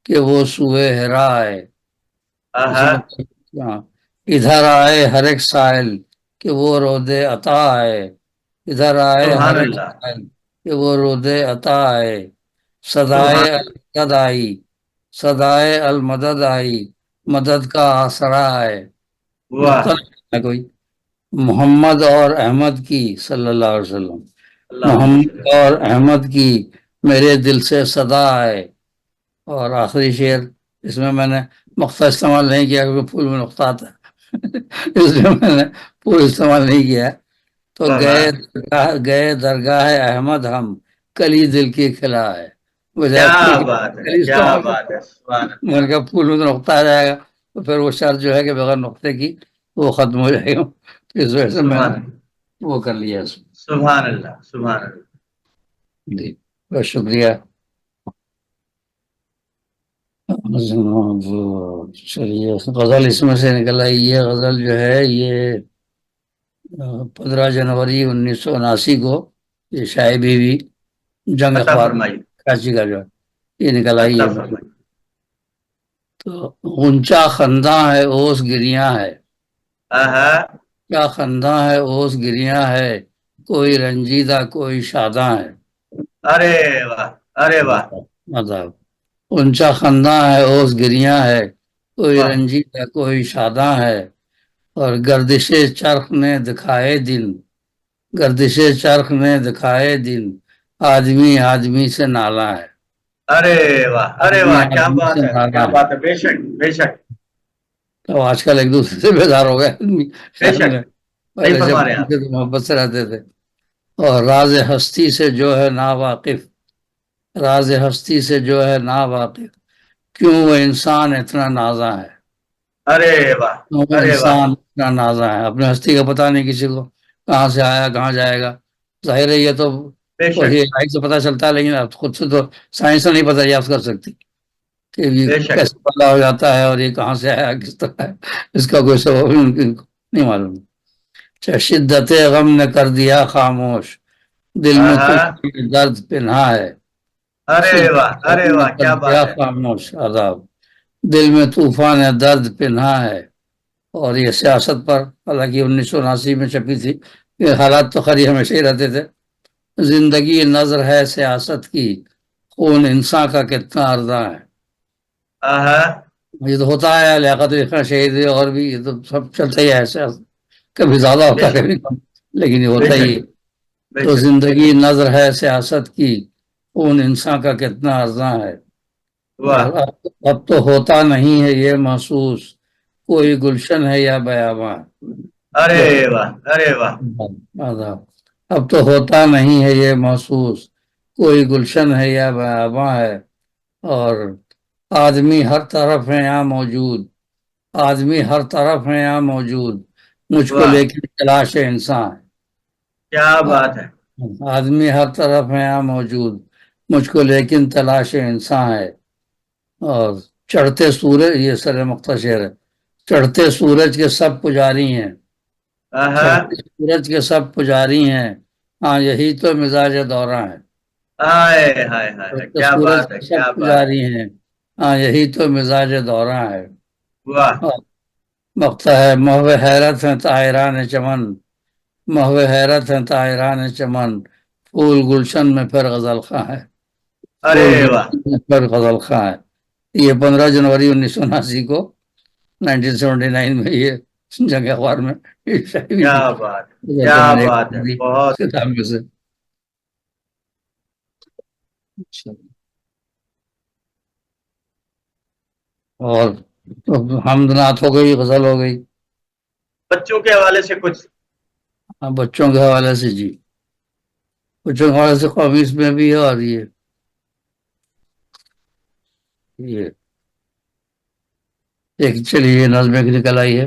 کہ وہ سوئے ہرا ہے. آہا. ادھر آئے ہر ایک سائل کہ وہ رود عطا ہے. ادھر آئے ہر سبحان ایک اللہ. سائل کہ وہ رود عطا ہے. صدائے سبحان. المدد آئی، صدائے المدد آئی، مدد کا آسرا ہے. واہ. نقطہ ہے کوئی. محمد اور احمد کی صلی اللہ علیہ وسلم. اللہم محمد صلی. اور احمد کی میرے دل سے صدا ہے. اور آخری شعر، اس میں نے نقطہ استعمال نہیں کیا کیونکہ پھول میں نقطہ آتا ہے اس لیے میں نے پھول استعمال نہیں کیا. تو واہ واہ. گئے درگاہ احمد ہم، کلی دل کی کھلا ہے. بجائے کیا پھول کی بات ہے، کلی کیا استعمال بات کرتا ہے. سبحان اللہ. میں نے کہا پھول میں تو نقطہ آ جائے گا تو پھر وہ شرط جو ہے کہ بغیر نقطے کی وہ ختم ہو جائے گا. اس وجہ سے میں نے سبحان اللہ. وہ کر لیا اس میں. سبحان اللہ. سبحان اللہ. جی بہت شکریہ. چلیے غزل اس میں سے نکل آئی. یہ غزل جو ہے یہ 15 جنوری 1979 کو یہ شائع بھی ہوئی جنگ عطا اخبار فرمائی. کراچی کا جو ہے یہ نکل آئی عطا ہے. فرمائی. تو اونچا خنداں ہے اوس گریاں ہے، آہا. کیا خنداں ہے اوس گریاں ہے، کوئی رنجیدہ کوئی شاداں ہے. ارے واہ. ارے واہ. مطلب اونچا خنداں ہے اوس گریاں ہے، کوئی واہ. رنجیدہ کوئی شاداں ہے. اور گردش چرخ نے دکھائے دن، گردش چرخ نے دکھائے دن، آدمی آدمی سے نالا ہے. ارے واہ. ارے آدمی واہ. کیا آدمی بات سے ہے، نالا کیا ہے. بات ہے. بے شک، بے شک. تو آج کل ایک دوسرے سے بیزار ہو گئے آدمی. بے شک. صحیح پہلے فرما رہے ہیں جب آپ. سے تو محبت سے رہتے تھے. اور راز ہستی سے جو ہے نا واقف، راز ہستی سے جو ہے نا واقف، کیوں وہ انسان اتنا نازا ہے. ارے واہ. کیوں وہ ارے واہ. انسان اتنا نازا ہے. اپنی ہستی کا پتہ نہیں کسی کو، کہاں سے آیا کہاں جائے گا. ظاہر ہے یہ تو بے شک. وہی آئی سے پتہ چلتا ہے، لیکن اب خود سے تو سائنس سے نہیں پتہ یافت کر سکتی کہ یہ بے شک. کیسے پیدا ہو جاتا ہے اور یہ کہاں سے آیا کس طرح ہے. اس کا کوئی سبب ان کو نہیں معلوم. شدت غم نے کر دیا خاموش، دل میں آہا. کچھ درد پنہا ہے. ارے شدت واہ. ارے غم نے واہ. کر کیا دیا بات ہے. خاموش عذاب، دل میں طوفان درد پنہا ہے. اور یہ سیاست پر، حالانکہ 1979 میں چھپی تھی، یہ حالات تو خری ہمیشہ ہی رہتے تھے. زندگی نظر ہے سیاست کی، خون انسان کا کتنا ارزاں ہے. آہا. یہ تو ہوتا ہے لیاقت علی خان شہید اور بھی یہ تو سب چلتا ہی ہے سیاست. کبھی زیادہ بے ہوتا ہے شک. کبھی کم، لیکن یہ بے ہوتا ہی شک. ہے. بے تو شک. زندگی نظر ہے سیاست کی، خون انسان کا کتنا ارزاں ہے. واہ. اور اب تو ہوتا نہیں ہے یہ محسوس، کوئی گلشن ہے یا بیاباں. ارے واہ. ارے واہ. اب تو ہوتا نہیں ہے یہ محسوس، کوئی گلشن ہے یا بیاباں ہے. اور آدمی ہر طرف ہے یہاں موجود، آدمی ہر طرف ہے یہاں موجود، مجھ کو واہ. لیکن تلاش انسان ہے. کیا بات ہے. آدمی ہر طرف ہے یہاں موجود، مجھ کو لیکن تلاش انسان ہے. اور چڑھتے سورج، یہ سر مقطع شعر ہے. چڑھتے سورج کے سب پجاری ہیں، آہا. چڑھتے سورج کے سب پجاری ہیں، ہاں یہی تو مزاج دورہ ہے. ہائے ہائے ہائے. چڑھتے کیا سورج بات ہے. کے سب کیا بات ہے. پجاری ہیں، ہاں یہی تو مزاج دورہ ہے. واہ. مقطع ہے. محو حیرت ہیں طاہران چمن، محو حیرت ہیں طاہران چمن، پھول گلشن میں پھر غزل خاں ہے. ارے پھول واہ. گلشن میں پھر غزل خاں ہے. یہ 15 جنوری 1979 کو 1979 میں یہ جنگ اخبار میں شائع ہوئی کیا تھی. بات ہے. ادھر کیا سے میں نے بات ہے. بہت. کتاب میں سے. اور حمد نعت ہو گئی، غزل ہو گئی. بچوں کے حوالے سے کچھ. بچوں کے حوالے سے جی، بچوں کے حوالے سے قومیز میں بھی ہے. اور یہ ایک چلیے نظم ایک نکل آئی ہے.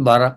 12।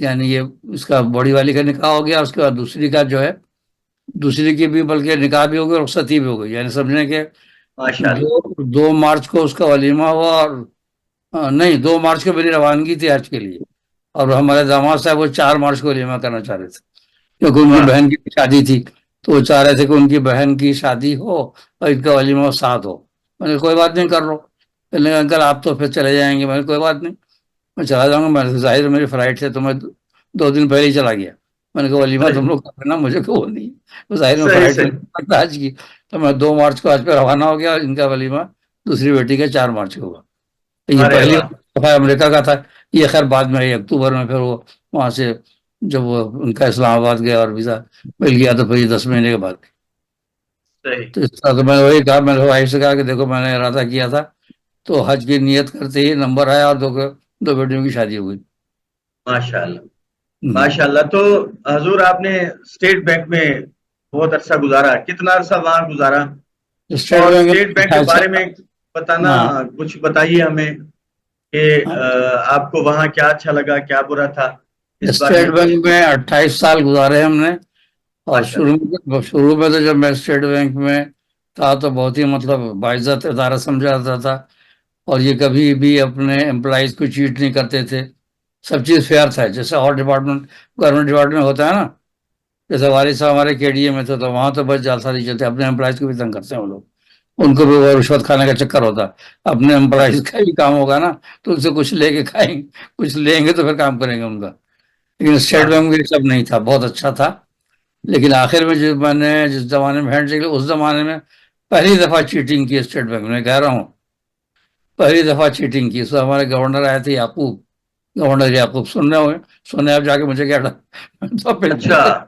یعنی یہ اس کا بڑی والی کا نکاح ہو گیا، اس کے بعد دوسری کا جو ہے دوسری کی بھی بلکہ نکاح بھی ہو گئی اور رخصتی بھی ہو گئی، یعنی سمجھنے کہ ماشاءاللہ. 2 مارچ کو اس کا ولیمہ ہوا، اور نہیں 2 مارچ کو میری روانگی تھی حج کے لیے، اور ہمارے داماد صاحب وہ 4 مارچ کو ولیمہ کرنا چاہ رہے تھے کیونکہ ان کی واہ. بہن کی شادی تھی، تو وہ چاہ رہے تھے کہ ان کی بہن کی شادی ہو اور ان کا ولیمہ ساتھ ہو. میں نے کوئی بات نہیں، کر لو. کہنے لگا انکل آپ تو پھر چلے جائیں گے. میں نے کوئی بات نہیں، میں چلا جاؤں گا. میں ظاہر میری فلائٹ ہے تو میں 2 دن پہلے ہی چلا گیا. میں نے کہا ولیمہ صحیح تم لوگ کر لینا، مجھے کو وہ نہیں. تو ظاہر میں صحیح فلائٹ صحیح. میں آج کی، تو میں 2 مارچ کو آج پہ روانہ ہو گیا. ان کا ولیمہ دوسری بیٹی کا 4 مارچ کو ہوا. یہ ارے پہلی واہ. دفعہ امریکہ کا تھا. یہ خیر بعد میں آئی اکتوبر میں، پھر وہ وہاں سے جب وہ ان کا اسلام آباد گیا اور ویزا مل گیا تو پھر یہ 10 مہینے کے بعد. صحیح. تو اس طرح تو میں نے وہی کہا، میں نے وائف سے کہا کہ دیکھو میں نے ارادہ کیا تھا، تو حج کی نیت کرتے ہی نمبر آیا اور 2 بیٹیوں کی شادی ہو گئی. ماشاءاللہ. ہوں۔ ماشاءاللہ. تو حضور آپ نے اسٹیٹ بینک میں بہت عرصہ گزارا، کتنا عرصہ وہاں گزارا؟ اسٹیٹ اور بینک اسٹیٹ بینک کے بارے میں بتانا، ہاں کچھ بتائیے ہمیں کہ آپ کو وہاں کیا اچھا لگا، کیا برا تھا، اس بارے اسٹیٹ میں کچھ. بینک میں 28 سال گزارے ہم نے. اور ماشاءاللہ. شروع میں تو جب میں اسٹیٹ بینک میں تھا تو بہت ہی مطلب باعزت ادارہ سمجھا جاتا تھا، اور یہ کبھی بھی اپنے امپلائیز کو چیٹ نہیں کرتے تھے. سب چیز فیئر تھا، جیسے اور ڈپارٹمنٹ گورنمنٹ ڈپارٹمنٹ ہوتا ہے نا. جیسے والد صاحب ہمارے کے ڈی اے میں تھے تو وہاں تو بس جالسا چلتے، اپنے امپلائیز کو بھی تنگ کرتے ہیں وہ لوگ. ان کو بھی وہ رشوت کھانے کا چکر ہوتا ہے. اپنے امپلائیز کا بھی کام ہوگا نا تو ان سے کچھ لے کے کھائیں گے، کچھ لیں گے تو پھر کام کریں گے ان کا. لیکن اسٹیٹ واہ. بینک میں یہ سب نہیں تھا، بہت اچھا تھا. لیکن آخر میں میں نے جس زمانے میں ہینڈ شیک اس زمانے میں پہلی دفعہ چیٹنگ کی اسٹیٹ بینک میں، کہہ رہا ہوں پہلی دفعہ چیٹنگ کی. سو ہمارے گورنر آئے تھے یعقوب، گورنر یعقوب سننے ہوئے، سننے آپ جا کے مجھے کیا تو پہلے اچھا.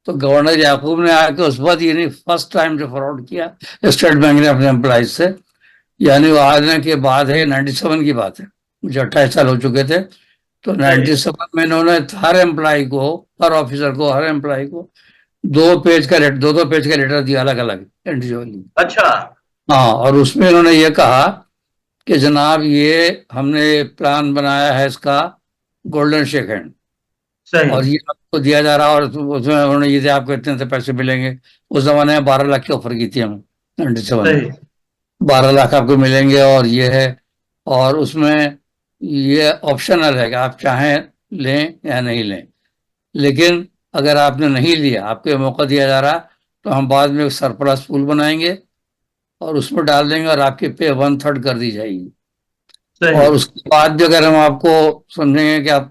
تو گورنر یعقوب نے آ کے اس وقت یعنی فرسٹ ٹائم جو فراڈ کیا اسٹیٹ بینک نے اپنے امپلائیز سے، یعنی وہ آنے کے بعد ہے 97 کی بات ہے، مجھے 28 سال ہو چکے تھے. تو صحیح. 97 میں انہوں نے ہر امپلائی کو، ہر آفیسر کو، ہر امپلائی کو 2 پیج کا دو پیج کا لیٹر دیا الگ الگ انڈیویجلی. اچھا. ہاں، اور اس میں انہوں نے یہ کہا کہ جناب یہ ہم نے پلان بنایا ہے اس کا گولڈن شیک ہینڈ، صحیح اور یہ آپ کو دیا جا رہا، اور اس میں انہوں نے یہ آپ کو اتنے سے پیسے ملیں گے. اس زمانے میں 12 لاکھ کی آفر کی تھی ہمیں 97 میں، صحیح. 12 لاکھ آپ کو ملیں گے. اور یہ ہے، اور اس میں یہ آپشنل ہے کہ آپ چاہیں لیں یا نہیں لیں، لیکن اگر آپ نے نہیں لیا، آپ کو یہ موقع دیا جا رہا، تو ہم بعد میں ایک سرپلس پول بنائیں گے اور اس میں ڈال دیں گے اور آپ کی پے 1/3 کر دی جائے گی. اور صحیح. اس کے بعد بھی اگر ہم آپ کو سمجھیں گے کہ آپ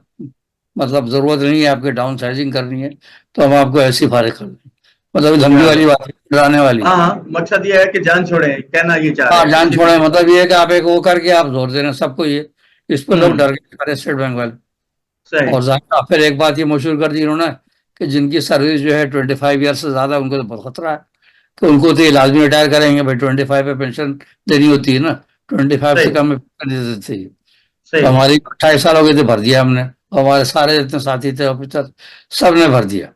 مطلب ضرورت نہیں ہے آپ کی ڈاؤن سائزنگ کرنی ہے، تو ہم آپ کو ایسی فارغ کر دیں. مطلب دھمکی کیا والی بات. بات ہے، ڈرانے والی. ہاں ہاں، مقصد یہ ہے کہ جان چھوڑیں، کہنا یہ چاہ رہے ہاں ہیں جان سیدھی چھوڑے، سی بات. مطلب یہ ہے کہ آپ ایک وہ کر کے آپ زور دے رہے ہیں سب کو. یہ اس پہ لوگ ہوں. ڈر گئے سارے اسٹیٹ بینک والے. صحیح اور ظاہر پھر ایک بات یہ مشہور کر دی انہوں نے کہ جن کی سروس جو ہے 25 ایئر سے زیادہ، ان کو تو بہت خطرہ ہے کہ ان کو تو یہ لازمی ریٹائر کریں گے. بھائی 25 پہ پینشن دینی ہوتی ہے نا، 25 سے صحیح کم میں پینشن نہیں دیتے تھے. تو صحیح ہماری 28 سال ہو گئے تھے، بھر دیا ہم نے. ہمارے سارے جتنے ساتھی تھے آفیسر سب نے بھر دیا.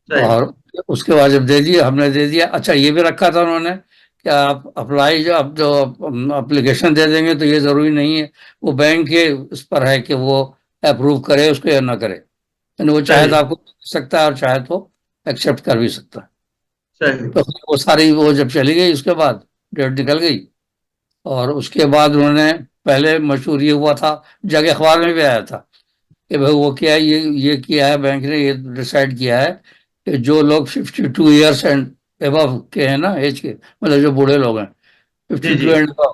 صحیح. اور اس کے بعد جب دے دیا ہم نے دے دیا. اچھا یہ بھی رکھا تھا انہوں نے کہ آپ اپلائی جو اپلیکیشن دے دیں گے تو یہ ضروری نہیں ہے، وہ بینک کے اس پر ہے کہ وہ اپروو کرے اس کو یا نہ کرے. یعنی وہ چاہے تو صحیح آپ کو دے سکتا ہے اور چاہے تو ایکسیپٹ کر بھی سکتا ہے. صحیح. تو وہ ساری وہ جب چلی گئی اس کے بعد ڈیٹ نکل گئی. اور اس کے بعد انہوں نے پہلے مشہور یہ ہوا تھا، جگ اخبار میں بھی آیا تھا کہ بھائی وہ کیا ہے، یہ کیا ہے بینک نے یہ ڈیسائیڈ کیا ہے کہ جو لوگ 52 ایئرس اینڈ ابو کے ہیں نا ایج کے، مطلب جو بوڑھے لوگ ہیں جی 52 جی. اینڈ ابو،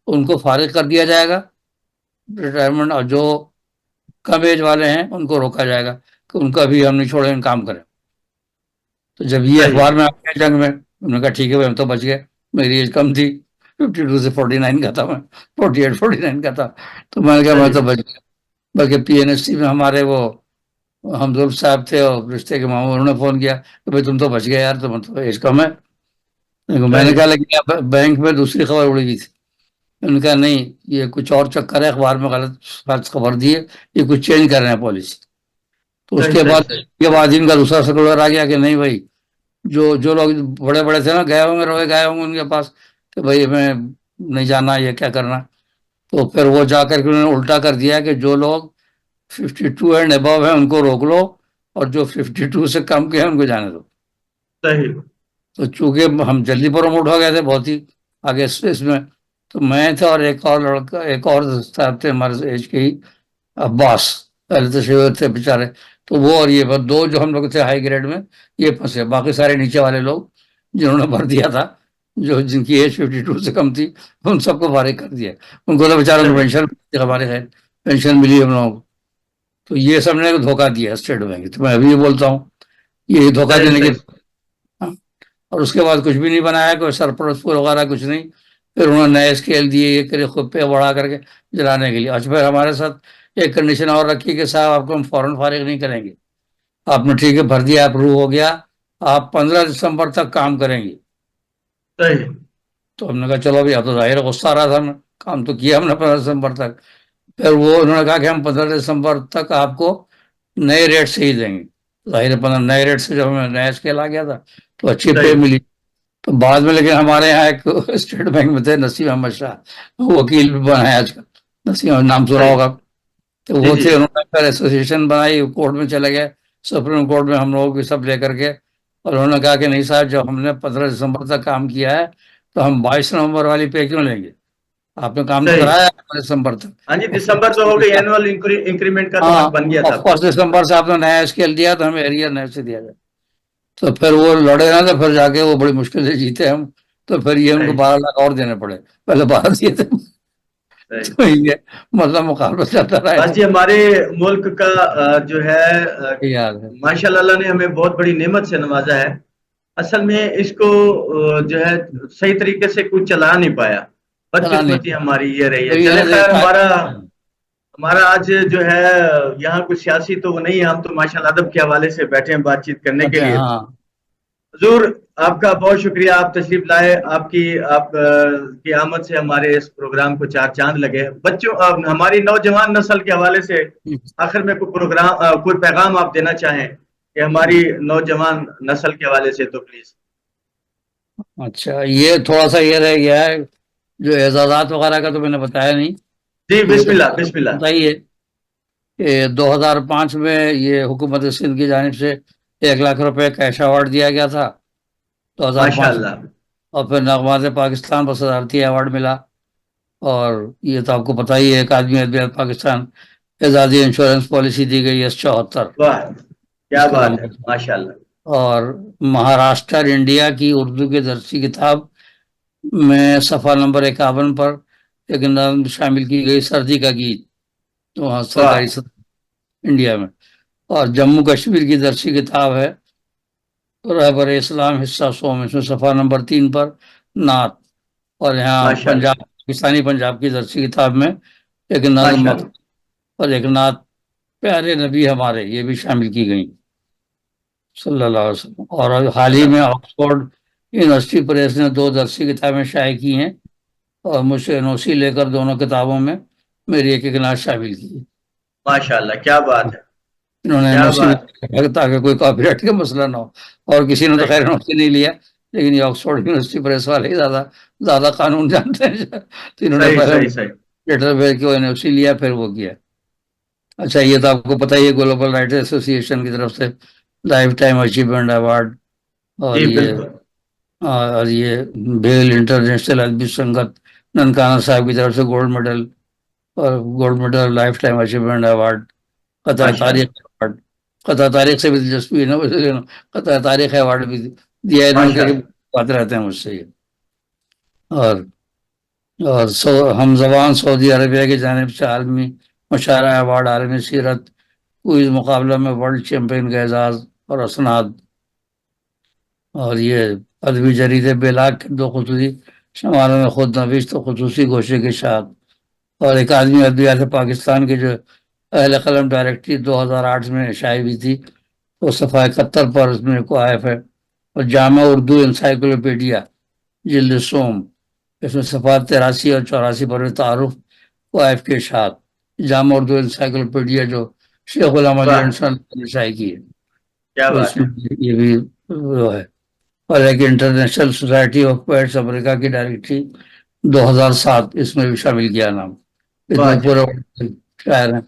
ان کو فارغ کر دیا جائے گا ریٹائرمنٹ، اور جو کم ایج والے ہیں ان کو روکا جائے گا کہ ان کا بھی ہم نہیں چھوڑیں کام کریں. تو جب یہ صحیح اخبار میں آ گیا جنگ میں، انہوں نے کہا ٹھیک ہے بھائی ہم تو بچ گئے. میری ایج کم تھی، 52 سے 49 کا تھا میں، 48 49 کا تھا. تو میں نے کہا میں صحیح تو بچ گیا. بلکہ پی این ایس سی میں ہمارے وہ حمدول صاحب تھے اور رشتے کے ماموں، انہوں نے فون کیا کہ بھائی تم تو بچ گئے یار، تم تو ایج کم ہے. میں نے صحیح کہا لیکن بینک میں دوسری خبر اڑی ہوئی تھی. ان کا نہیں، یہ کچھ اور چکر ہے، اخبار میں غلط خبر دی ہے، یہ کچھ چینج کر رہے ہیں پالیسی. تو اس صحیح کے صحیح بعد صحیح. ان کا دوسرا سرکولر آ گیا کہ نہیں بھائی، جو لوگ بڑے بڑے تھے نا گئے ہوں گے، روئے گئے ہوں گے ان کے پاس کہ بھائی ہمیں نہیں جانا، یہ کیا کرنا. تو پھر وہ جا کر کے انہوں نے الٹا کر دیا کہ جو لوگ 52 اینڈ ابو ہے ان کو روک لو, اور جو 52 سے کم کے ہیں ان کو جانے دو. صحیح. تو چونکہ ہم جلدی پروموٹ ہو گئے تھے بہت ہی آگے اسپیس میں, تو میں تھا اور ایک اور لڑکا, ایک اور صاحب تھے ہمارے ایج کے ہی, عباس, پہلے تو شیور تھے بیچارے, تو وہ اور یہ بس دو جو ہم لوگ تھے ہائی گریڈ میں یہ پھنسے, باقی سارے نیچے والے لوگ جنہوں نے بھر دیا تھا, جو جن کی ایج 52 سے کم تھی, ان سب کو فارغ کر دیا. ان کو تو بیچاروں کو پینشن, ہمارے خیر پینشن ملی ہم لوگوں کو. تو یہ سب نے دھوکہ دیا اسٹیٹ بینک, تو میں ابھی یہ بولتا ہوں یہ دھوکہ صحیح دینے کے. صحیح. اور اس کے بعد کچھ بھی نہیں بنایا, کوئی سرپلس پور وغیرہ کچھ نہیں. پھر انہوں نے نئے اسکیل دیے یہ کرے خود پہ بڑھا کر کے جلانے کے لیے. اچھا پھر ہمارے ساتھ ایک کنڈیشن اور رکھی کہ صاحب آپ کو ہم فوراً فارغ نہیں کریں گے, آپ نے ٹھیک ہے بھر دیا, اپروو ہو گیا, آپ 15 دسمبر تک کام کریں گے. صحیح. تو ہم نے کہا چلو ابھی, اب تو ظاہر غصہ آ رہا تھا, ہم کام تو کیا ہم نے 15 دسمبر تک. پھر وہ انہوں نے کہا کہ ہم 15 دسمبر تک آپ کو نئے ریٹ سے ہی دیں گے. ظاہر 15 نئے ریٹ سے جب ہمیں نیا اسکیل آ گیا تھا تو اچھی پے صحیح. ملی. تو بعد میں لیکن ہمارے یہاں ایک اسٹیٹ بینک میں تھے نسیم احمد شاہ, وکیل بھی بنا ہے آج کل, نسیم نام سنا صحیح. ہوگا. تو جی وہ جی. تھے, انہوں نے پھر ایسوسیشن بنائی, کورٹ میں چلے گئے, سپریم کورٹ میں ہم لوگوں کی سب لے کر کے, اور انہوں نے کہا کہ نہیں صاحب جب ہم نے 15 دسمبر تک کام کیا ہے تو ہم 22 نومبر والی پے کیوں لیں گے, آپ نے کام تو صحیح. کرایا 15 دسمبر تک. ہاں جی, دسمبر تو ہو گئی, اینوئل انکریمنٹ کا تو ہاں حق بن گیا تھا. آف کورس دسمبر سے آپ نے نیا اسکیل دیا تو ہمیں ایریا نئے سے دیا جائے. تو پھر وہ لڑے نا, تو پھر جا کے وہ بڑی مشکل سے جیتے ہم. تو پھر یہ ان کو صحیح 12 لاکھ اور دینے پڑے, پہلے 12 دیے تھے. صحیح. تو یہ مطلب مقابلہ چلتا رہا بس ایسے. جی, ہمارے ملک کا جو ہے یاد ہے, ماشاء اللہ نے ہمیں بہت بڑی نعمت سے نوازا ہے. اصل میں اس کو جو ہے صحیح طریقے سے کچھ چلا نہیں پایا, چلا نہیں بدقسمتی ہماری یہ رہی ہے. ابھی چلے خیر, نا ہمارا آج جو ہے یہاں کچھ سیاسی تو وہ نہیں ہے, ہم تو ماشاء اللہ ادب کے حوالے سے بیٹھے ہیں بات چیت کرنے کے اچھا لیے. ہاں, حضور آپ کا بہت شکریہ, آپ تشریف لائے, آپ کی آمد سے ہمارے اس پروگرام کو چار چاند لگے. بچوں, ہماری نوجوان نسل کے حوالے سے آخر میں کوئی پیغام آپ دینا چاہیں کہ ہماری نوجوان نسل کے حوالے سے, تو پلیز. اچھا یہ تھوڑا سا یہ رہ گیا ہے, جو اعزازات وغیرہ کا تو میں نے بتایا نہیں. جی یہ بسم تو اللہ بسم اللہ. بتائیے کہ 2005 میں یہ حکومت سندھ کی جانب سے 1 لاکھ روپے کیش ایوارڈ دیا گیا تھا ماشاء 2005 میں, اللہ. اور پھر نغمات پاکستان پر صدارتی ایوارڈ ملا. اور یہ تو آپ کو پتہ ہی ہے, ایک آدمی ادبیات پاکستان اعزازی انشورنس پالیسی دی گئی S74, واہ, اس کیا کا بات ہے, نمبر. ماشاء اللہ. اور مہاراشٹر انڈیا کی اردو کی درسی کتاب میں صفحہ نمبر 51 پر ایک نظم شامل کی گئی, سردی کا گیت, وہاں واہ. سرکاری انڈیا میں. اور جموں کشمیر کی درسی کتاب ہے رہبر اسلام حصہ سوم, اس میں صفحہ نمبر 3 پر نعت. اور یہاں ماشاء اللہ. پنجاب, پاکستانی پنجاب کی درسی کتاب میں ایک نظم ماشاء مکتوب اللہ. اور ایک نعت پیارے نبی ہمارے, یہ بھی شامل کی گئی صلی اللہ علیہ وسلم. اور حال ہی میں آکسفورڈ یونیورسٹی پریس نے 2 درسی کتابیں شائع کی ہیں, اور مجھ سے NOC لے کر دونوں کتابوں میں میری ایک نعت شامل کی ہے. ماشاء اللہ, کیا بات ہے, انہوں نے کیا NOC بات. میں, تاکہ کوئی کاپی رائٹ کا مسئلہ نہ ہو. اور کسی نے تو صحیح خیر NOC نہیں لیا, لیکن یہ آکسفورڈ یونیورسٹی پریس والے ہی زیادہ قانون جانتے ہیں, تو انہوں نے صحیح پہلے صحیح. صحیح لیٹر بھیج کے NOC لیا, پھر وہ کیا. اچھا یہ تو آپ کو پتہ ہی ہے, گلوبل رائٹر ایسوسی ایشن کی طرف سے لائف ٹائم اچیومنٹ ایوارڈ, جی بالکل. اور یہ بھیل انٹرنیشنل ادبی سنگت ننکانہ صاحب کی طرف سے گولڈ میڈل, اور gold medal life time achievement award, قطع ماشاء تاریخ اللہ. ایوارڈ. قطع تاریخ سے بھی دلچسپی ہے نا, قطع تاریخ ایوارڈ بھی دیا ہے انہوں ماشاء نے, اللہ. بات رہتے ہیں مجھ سے یہ. اور ہم زبان سعودی عربیہ کی جانب سے عالمی مشاعرہ ایوارڈ, عالمی سیرت کوئز مقابلہ میں ورلڈ چیمپئن کا اعزاز اور اسناد. اور یہ ادبی جریدے بیلاگ کے 2 خصوصی شماروں میں خود نویس تو خصوصی گوشے کے شاد. اور ایک آدمی ادبیات پاکستان کے جو اہل قلم ڈائریکٹری 2008 میں شائع ہوئی تھی, وہ صفحہ 71 پر اس میں کوائف ہے. اور جامع اردو انسائکلوپیڈیا جلد سوم, اس میں صفحات 83 اور 84 پر تعارف کوائف کے اشاعت. جامع اردو انسائکلوپیڈیا جو شیخ غلام علی واہ, انصاری نے شائع کی ہے, کیا تو اس بات ہے. میں یہ بھی وہ ہے. اور ایک انٹرنیشنل سوسائٹی آف پوئٹس امریکہ کی ڈائریکٹری 2007, اس میں بھی شامل کیا نام. اس واہ میں جی. پورے شاعر ہیں.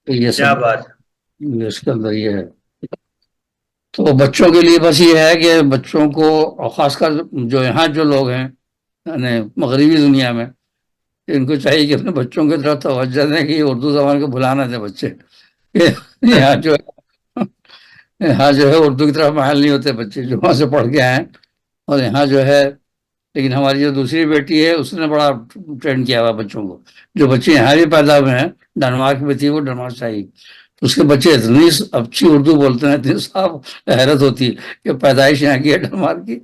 تو یہ کیا سب بات ہے. اس کے اندر یہ ہے. تو بچوں کے لیے بس یہ ہے کہ بچوں کو، اور خاص کر جو یہاں جو لوگ ہیں یعنی مغربی دنیا میں، ان کو چاہیے کہ اپنے بچوں کی طرف توجہ دیں کہ یہ اردو زبان کو بھلانا دیں بچے. یہاں جو یہاں جو ہے اردو کی طرف مائل نہیں ہوتے بچے جو وہاں سے پڑھ کے آئے ہیں. اور یہاں جو ہے، لیکن ہماری جو دوسری بیٹی ہے اس نے بڑا ٹرین کیا ہوا بچوں کو. جو بچے یہاں بھی پیدا ہوئے ہیں، ڈنمارک میں تھی وہ، ڈنمارک سے آئی، اس کے بچے اتنی اچھی اردو بولتے ہیں، اتنی صاف، حیرت ہوتی ہے کہ پیدائش یہاں کی ہے ڈنمارک کی.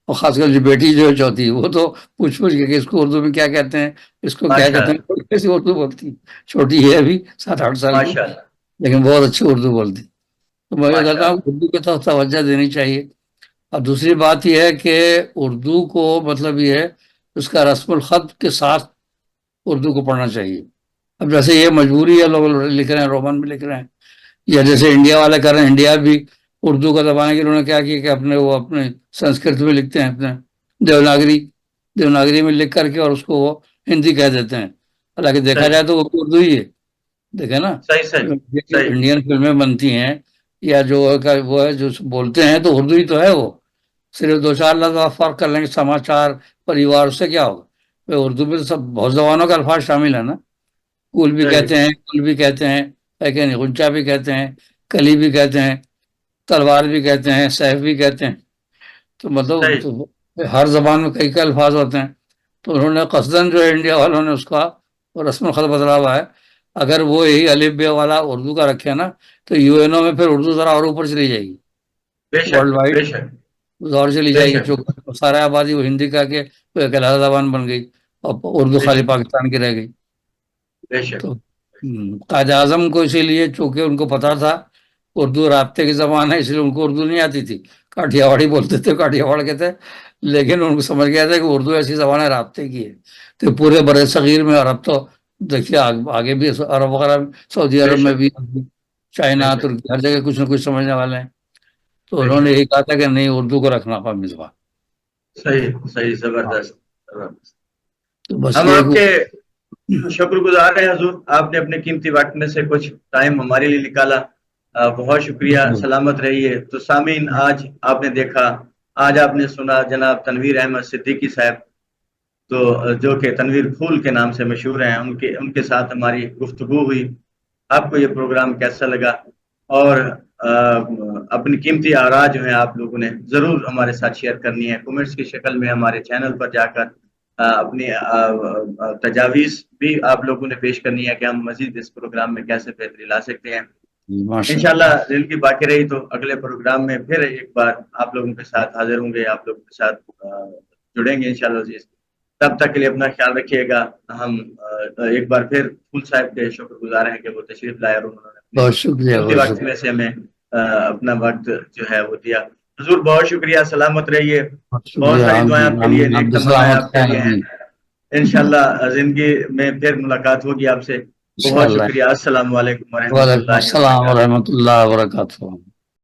اور خاص کر جو بیٹی جو ہے چوتھی، وہ تو پوچھ کے کہ اس کو اردو میں کیا کہتے ہیں، اس کو کیا ماشاء کہتے اللہ. ہیں، کیسی اردو بولتی ہے. چھوٹی ہے ابھی 7-8 سال کی، ماشاء اللہ. لیکن بہت اچھی اردو بولتی. تو میں یہ ماشاء کہتا ہوں اللہ. کہ اردو کی طرف توجہ دینی چاہیے. اور دوسری بات یہ ہے کہ اردو کو مطلب یہ ہے اس کا رسم الخط کے ساتھ اردو کو پڑھنا چاہیے. اب جیسے یہ مجبوری ہے، لوگ لکھ رہے ہیں رومن میں لکھ رہے ہیں، یا جیسے انڈیا والے کر رہے ہیں، انڈیا بھی اردو کا دبانے کے انہوں نے کیا کیا کہ اپنے سنسکرت میں لکھتے ہیں، اپنے دیوناگری میں لکھ کر کے، اور اس کو وہ ہندی کہہ دیتے ہیں. حالانکہ دیکھا صحیح جائے تو وہ اردو ہی ہے. دیکھیں نا، صحیح صحیح صحیح. انڈین فلمیں بنتی ہیں یا جو وہ ہے جو بولتے ہیں تو اردو ہی تو ہے. وہ صرف 2-4 لفظ فرق کر لیں گے، سماچار، پریوار، اس سے کیا ہوگا. اردو میں تو سب بہت زبانوں کا الفاظ شامل ہے نا. کول بھی صحیح کہتے ہیں، کل بھی کہتے ہیں، لیکن غنچہ بھی کہتے ہیں، کلی بھی کہتے ہیں، تلوار بھی کہتے ہیں، سیف بھی کہتے ہیں. تو مطلب صحیح. تو ہر زبان میں کئی کئی الفاظ ہوتے ہیں. تو انہوں نے قصداً جو ہے انڈیا والوں نے اس کا رسم الخط بدلا ہوا ہے. اگر وہ یہی الف بے والا اردو کا رکھے نا تو یو این او میں پھر اردو ذرا اور اوپر چلی جائے گی، بے شک ورلڈ وائڈ بے شک اور چلی بے جائے گی. شک چونکہ سارا آبادی وہ ہندی کا کے ایک علیحدہ زبان بن گئی، اور اردو بے خالی شک پاکستان کی رہ گئی. بے شک. تو قائد اعظم کو اسی لیے، چونکہ ان کو پتا تھا اردو رابطے کی زبان ہے، اس لیے ان کو اردو نہیں آتی تھی، کاٹیا واڑی بولتے تھے، کاٹیا واڑ کہتے. لیکن ان کو سمجھ گیا تھا کہ اردو ایسی زبان ہے رابطے کی ہے. تو پورے بر صغیر میں، عرب تو دیکھیے آگے بھی عرب وغیرہ، سعودی بے عرب میں شک بھی، بے چائنا، شک ترکی، ہر جگہ کچھ نہ کچھ سمجھنے والے ہیں. تو بے انہوں نے شک. یہی کہا تھا کہ نہیں، اردو کو رکھنا قومی زبان. صحیح صحیح. زبردست زبردست. تو بس ہم یہ آپ کے شکر گزار ہیں حضور، آپ نے اپنے قیمتی وقت میں سے کچھ ٹائم ہمارے لیے نکالا. بہت شکریہ. سلامت رہیے. تو سامعین، آج آپ نے دیکھا، آج آپ نے سنا جناب تنویر احمد صدیقی صاحب، تو جو کہ تنویر پھول کے نام سے مشہور ہیں، ان کے ساتھ ہماری گفتگو ہوئی. آپ کو یہ پروگرام کیسا لگا؟ اور اپنی قیمتی آراء جو ہیں آپ لوگوں نے ضرور ہمارے ساتھ شیئر کرنی ہے. کمنٹس کی شکل میں ہمارے چینل پر جا کر اپنی تجاویز بھی آپ لوگوں نے پیش کرنی ہے کہ ہم مزید اس پروگرام میں کیسے بہتری لا سکتے ہیں. انشاءاللہ زندگی باقی رہی تو اگلے پروگرام میں پھر ایک بار آپ لوگوں کے ساتھ حاضر ہوں گے، آپ لوگوں کے ساتھ جڑیں گے انشاءاللہ عزیز. تب تک کے لیے اپنا خیال رکھیے گا. ہم ایک بار پھر پھول صاحب کے شکر گزار ہیں کہ وہ تشریف لائے اور انہوں نے بہت شکریہ، قیمتی بہت وقت شکریہ، میں سے ہمیں اپنا وقت جو ہے وہ دیا. حضور بہت شکریہ. سلامت رہیے. بہت بہت شکریہ. ساری دعائیں آمین آپ کے لیے، آمین. آپ نیک بھی تمنائیں سلامت آپ کے ہیں. لیے ہیں. آمین. انشاءاللہ زندگی میں پھر ملاقات ہوگی آپ سے. بہت انشاءاللہ. شکریہ. السلام علیکم ورحمۃ وعلیکم اللہ السلام وبرکاتہ. ورحمۃ اللہ وبرکاتہ.